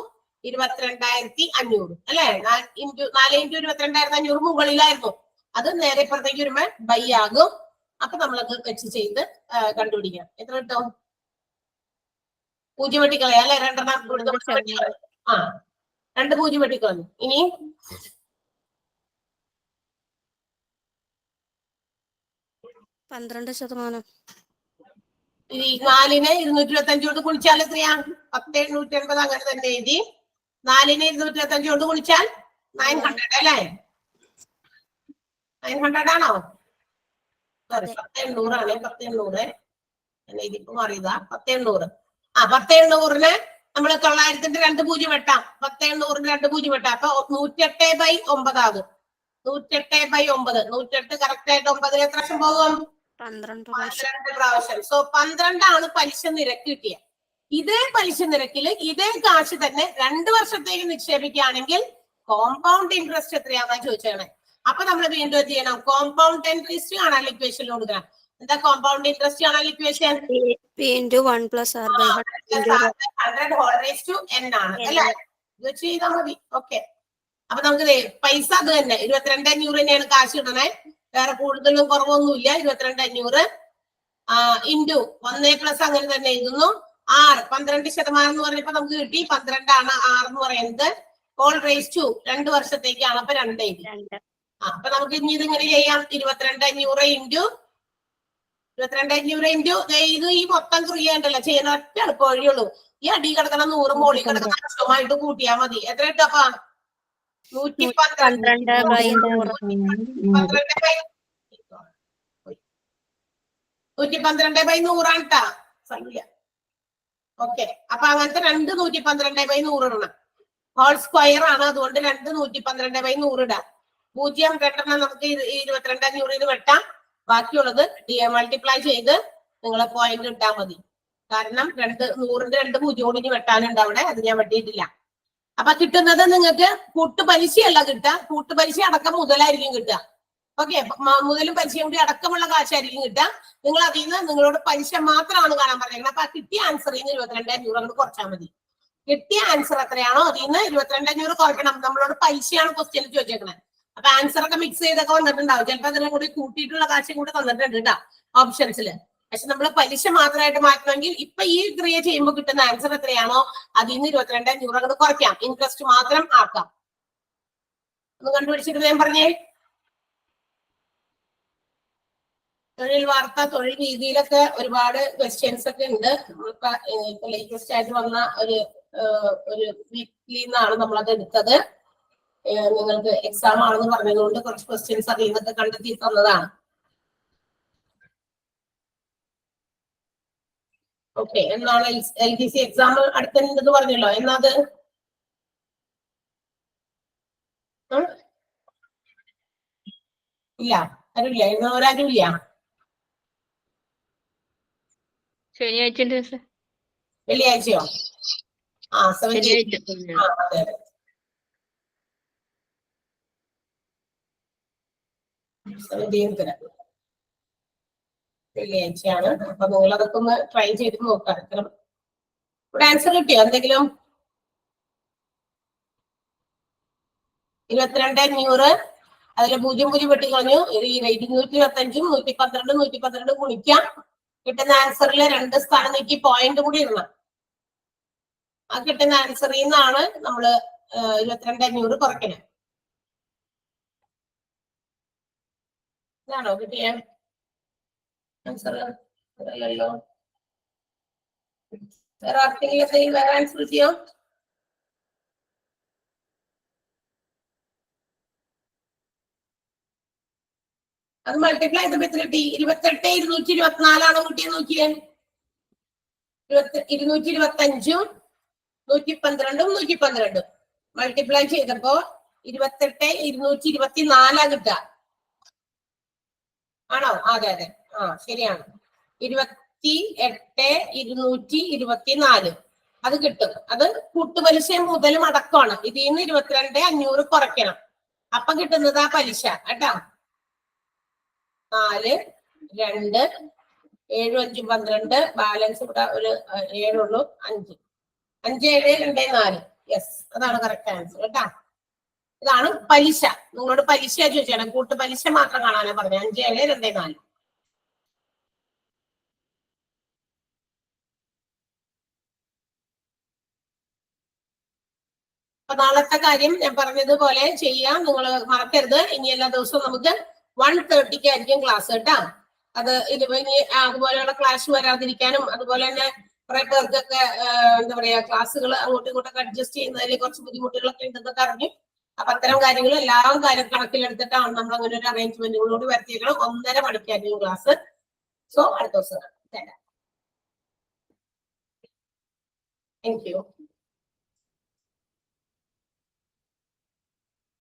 22,500 അല്ലെ. 4 ഇൻറ്റു 22,500 മുകളിലായിരുന്നു. അത് നേരെ ഇപ്പുറത്തേക്ക് വരുമ്പോ ബൈ ആകും. അപ്പൊ നമ്മളത് വെച്ച് ചെയ്ത് കണ്ടുപിടിക്കാം. എത്ര കിട്ടും? 0 വെട്ടിക്കളയാ അല്ലെ. 2 വെട്ടിക്കളയും. 2 0 വെട്ടിക്കളഞ്ഞു. ഇനി
12%.
ഈ 4നെ 225 കൊണ്ട് ഗുണിച്ചാൽ എത്രയാ? 10,780 അങ്ങനെ തന്നെ എഴുതി. 4നെ 225 കൊണ്ട് ഗുണിച്ചാൽ 900 അല്ലേ. 900 ആണോ? സോറി 10,800 ആണ്. 10,800 ഇതിപ്പോ മാറിയതാ. 10,800. 10,800 നമ്മള് 900ന്റെ 2 0 വെട്ടാം. 10,800ന്റെ 2 0 വെട്ടാം. അപ്പൊ 108/9 ആകും. 108/9. 108 കറക്റ്റ് ആയിട്ട് 9 എത്ര വർഷം പോകും?
12
പ്രാവശ്യം. സോ 12 ആണ് പലിശ നിരക്ക് കിട്ടിയ. ഇതേ പലിശ നിരക്കിൽ ഇതേ കാശ് തന്നെ 2 വർഷത്തേക്ക് നിക്ഷേപിക്കുകയാണെങ്കിൽ കോമ്പൗണ്ട് ഇൻട്രസ്റ്റ് എത്രയാണെന്നാ ചോദിച്ചേണേ. അപ്പൊ നമ്മൾ വീണ്ടും എന്ത് ചെയ്യണം? കോമ്പൗണ്ട് ഇൻട്രസ്റ്റ് കാണാൻ ഇക്വേഷനിൽ കൊടുക്കണം. എന്താ കോമ്പൗണ്ട് ഇൻട്രസ്റ്റ് കാണാൻ equation?
P into 1 plus R by
100 whole raised to n ആണ് അല്ലെ. ഇത് വെച്ച് ചെയ്താൽ മതി. ഓക്കെ. അപ്പൊ നമുക്ക് പൈസ അത് തന്നെ 22,500 തന്നെയാണ് കാശ് ഇടണേ. വേറെ കൂടുതലും കുറവൊന്നുമില്ല. 22,500 ഇൻറ്റു 1+ അങ്ങനെ തന്നെ എഴുതുന്നു. 6 12% എന്ന് പറഞ്ഞപ്പോ നമുക്ക് കിട്ടി 12 ആണ് 6 എന്ന് പറയുന്നത്. ഹോൾ റേസ് ടു 2 വർഷത്തേക്കാണ്. അപ്പൊ 2 എഴുതി. അപ്പൊ നമുക്ക് ഇനി ഇത് ഇങ്ങനെ ചെയ്യാം. 22,500 ഇൻറ്റു 22,500 ഇൻറ്റു ഇത് ഈ മൊത്തം ക്രിയ ഉണ്ടല്ലോ ചെയ്യുന്ന ഒറ്റ എളുപ്പ വഴിയുള്ളൂ. ഈ അടി കിടക്കുന്ന 100 മോളിൽ കിടക്കുന്ന നഷ്ടമായിട്ട് കൂട്ടിയാൽ മതി. എത്ര കിട്ടപ്പ? 112/100 ആണ് ട്ടാ. ഓക്കെ. അപ്പൊ അങ്ങനത്തെ 2 112/100 ഇടണം. ഹോൾ സ്ക്വയർ ആണ്, അതുകൊണ്ട് 2 112/100 ഇടാം. 0 2 നമുക്ക് 22,500 വെട്ടാം. ബാക്കിയുള്ളത് മൾട്ടിപ്ലൈ ചെയ്ത് നിങ്ങളെ പോയിന്റ് ഇട്ടാൽ മതി. കാരണം 100ന്റെ 2 0 കൂടി ഇനി വെട്ടാനുണ്ട് അവിടെ. അത് ഞാൻ വെട്ടിയിട്ടില്ല. അപ്പൊ കിട്ടുന്നത് നിങ്ങൾക്ക് കൂട്ടുപലിശയല്ല കിട്ടുക, കൂട്ടുപലിശ അടക്കം മുതലായിരിക്കും കിട്ടുക. ഓക്കെ. മുതലും പലിശയും കൂടി അടക്കമുള്ള കാശായിരിക്കും കിട്ടുക. നിങ്ങൾ അതിൽ നിന്ന് നിങ്ങളോട് പലിശ മാത്രമാണ് കാണാൻ പറഞ്ഞേക്കുന്നത്. അപ്പൊ കിട്ടിയ ആൻസറിൽ നിന്ന് 22,500 അങ്ങോട്ട് കുറച്ചാൽ മതി. കിട്ടിയ ആൻസർ എത്രയാണോ അതിൽ നിന്ന് 22,500 കുറയ്ക്കണം. നമ്മളോട് പലിശയാണ് ക്വസ്റ്റ്യൻ ചോദിച്ചേക്കണേ. അപ്പൊ ആൻസർ ഒക്കെ മിക്സ് ചെയ്തൊക്കെ വന്നിട്ടുണ്ടാവും. ചിലപ്പോൾ അതിനും കൂടി കൂട്ടിയിട്ടുള്ള കാശും കൂടി തന്നിട്ടുണ്ട് കേട്ടോ ഓപ്ഷൻസിൽ. പക്ഷെ നമ്മൾ പലിശ മാത്രമായിട്ട് മാറ്റണമെങ്കിൽ ഇപ്പൊ ഈ ക്രിയ ചെയ്യുമ്പോൾ കിട്ടുന്ന ആൻസർ എത്രയാണോ അതിൽ നിന്ന് 22,500 അങ്ങോട്ട് കുറയ്ക്കാം. ഇൻട്രസ്റ്റ് മാത്രം ആക്കാം. ഒന്ന് കണ്ടുപിടിച്ചിട്ട് ഞാൻ പറഞ്ഞേ. തൊഴിൽ വാർത്ത, തൊഴിൽ രീതിയിലൊക്കെ ഒരുപാട് ക്വസ്റ്റ്യൻസ് ഒക്കെ ഉണ്ട്. ഇപ്പൊ ലേറ്റസ്റ്റ് ആയിട്ട് വന്ന ഒരു വീക്കിലി നിന്നാണ് നമ്മളത് എടുത്തത്. നിങ്ങൾക്ക് എക്സാം ആണെന്ന് പറഞ്ഞതുകൊണ്ട് കുറച്ച് ക്വസ്റ്റ്യൻസ് അതിൽ നിന്നൊക്കെ കണ്ടെത്തി തന്നതാണ്. ഓക്കെ. എന്നാണ് LDC എക്സാം അടുത്തുണ്ടെന്ന് പറഞ്ഞല്ലോ. എന്നാത് ഇല്ല, ആരുമില്ല. ഇന്നവരാരും ഇല്ല.
ശനിയാഴ്ച
വെള്ളിയാഴ്ചയോ? 17. അതെ. വെള്ളിയാഴ്ചയാണ്. അപ്പൊ നിങ്ങൾ അതൊക്കെ ഒന്ന് ട്രൈ ചെയ്ത് നോക്കാം. ഇവിടെ ആൻസർ കിട്ടിയോ എന്തെങ്കിലും? 22,500 അതിൽ 0 0 വെട്ടിക്കളഞ്ഞു. 225 112 112 ഗുണിക്കാം. കിട്ടുന്ന ആൻസറിൽ 2 സ്ഥാനം നീക്കി പോയിന്റ് കൂടി ഇടണം. ആ കിട്ടുന്ന ആൻസറിൽ നിന്നാണ് നമ്മള് 22,500 കുറയ്ക്കണം. ഇതാണോ കിട്ടിയ ആൻസർ? അതല്ലല്ലോ. വേറെ ആർക്കെങ്കിലും എന്തെങ്കിലും വേറെ ആൻസർ കിട്ടിയോ? അത് മൾട്ടിപ്ലൈ ചെയ്തപ്പോ എത്ര കിട്ടി? 28 224 കിട്ടിയെന്ന് നോക്കിയേ. 225 112 112 മൾട്ടിപ്ലൈ ചെയ്തപ്പോ 28 224 കിട്ടുക. ആണോ? അതെ അതെ, ശരിയാണ്. 28 224 അത് കിട്ടും. അത് കൂട്ടുപലിശയും മുതലും അടക്കമാണ്. ഇതിൽ നിന്ന് 22 500 കുറയ്ക്കണം. അപ്പൊ കിട്ടുന്നത് ആ പലിശ കേട്ടാ. 4 2 7 5 12 ബാലൻസ് ഇവിടെ ഒരു 7 ഉള്ളൂ. 5 5 7 2 4. യെസ്, അതാണ് കറക്റ്റ് ആൻസർ കേട്ടാ. ഇതാണ് പലിശ. നിങ്ങളോട് പലിശ ചോദിച്ചാണ്, കൂട്ടു പലിശ മാത്രം കാണാനാ പറഞ്ഞത്. 5 7 2 4. അപ്പൊ നാളത്തെ കാര്യം ഞാൻ പറഞ്ഞതുപോലെ ചെയ്യാം. നിങ്ങൾ മറക്കരുത്. ഇനി എല്ലാ ദിവസവും നമുക്ക് 1:30 ആയിരിക്കും ക്ലാസ് കേട്ടാ. അത് ഇനി അതുപോലെയുള്ള ക്ലാസ് വരാതിരിക്കാനും അതുപോലെ തന്നെ കുറെ പേർക്കൊക്കെ എന്താ പറയാ ക്ലാസ്സുകൾ അങ്ങോട്ടും ഇങ്ങോട്ടൊക്കെ അഡ്ജസ്റ്റ് ചെയ്യുന്നതിൽ കുറച്ച് ബുദ്ധിമുട്ടുകളൊക്കെ ഉണ്ടെന്നൊക്കെ അറിഞ്ഞു. അപ്പൊ അത്തരം കാര്യങ്ങൾ എല്ലാം കാര്യം കണക്കിലെടുത്തിട്ടാണ് നമ്മൾ അങ്ങനെ ഒരു അറേഞ്ച്മെന്റുകളോട് വരുത്തിയേക്കണം. 1:30 മണിക്കായിരിക്കും ക്ലാസ്. സോ അടുത്ത ദിവസം തരാം. Thank you.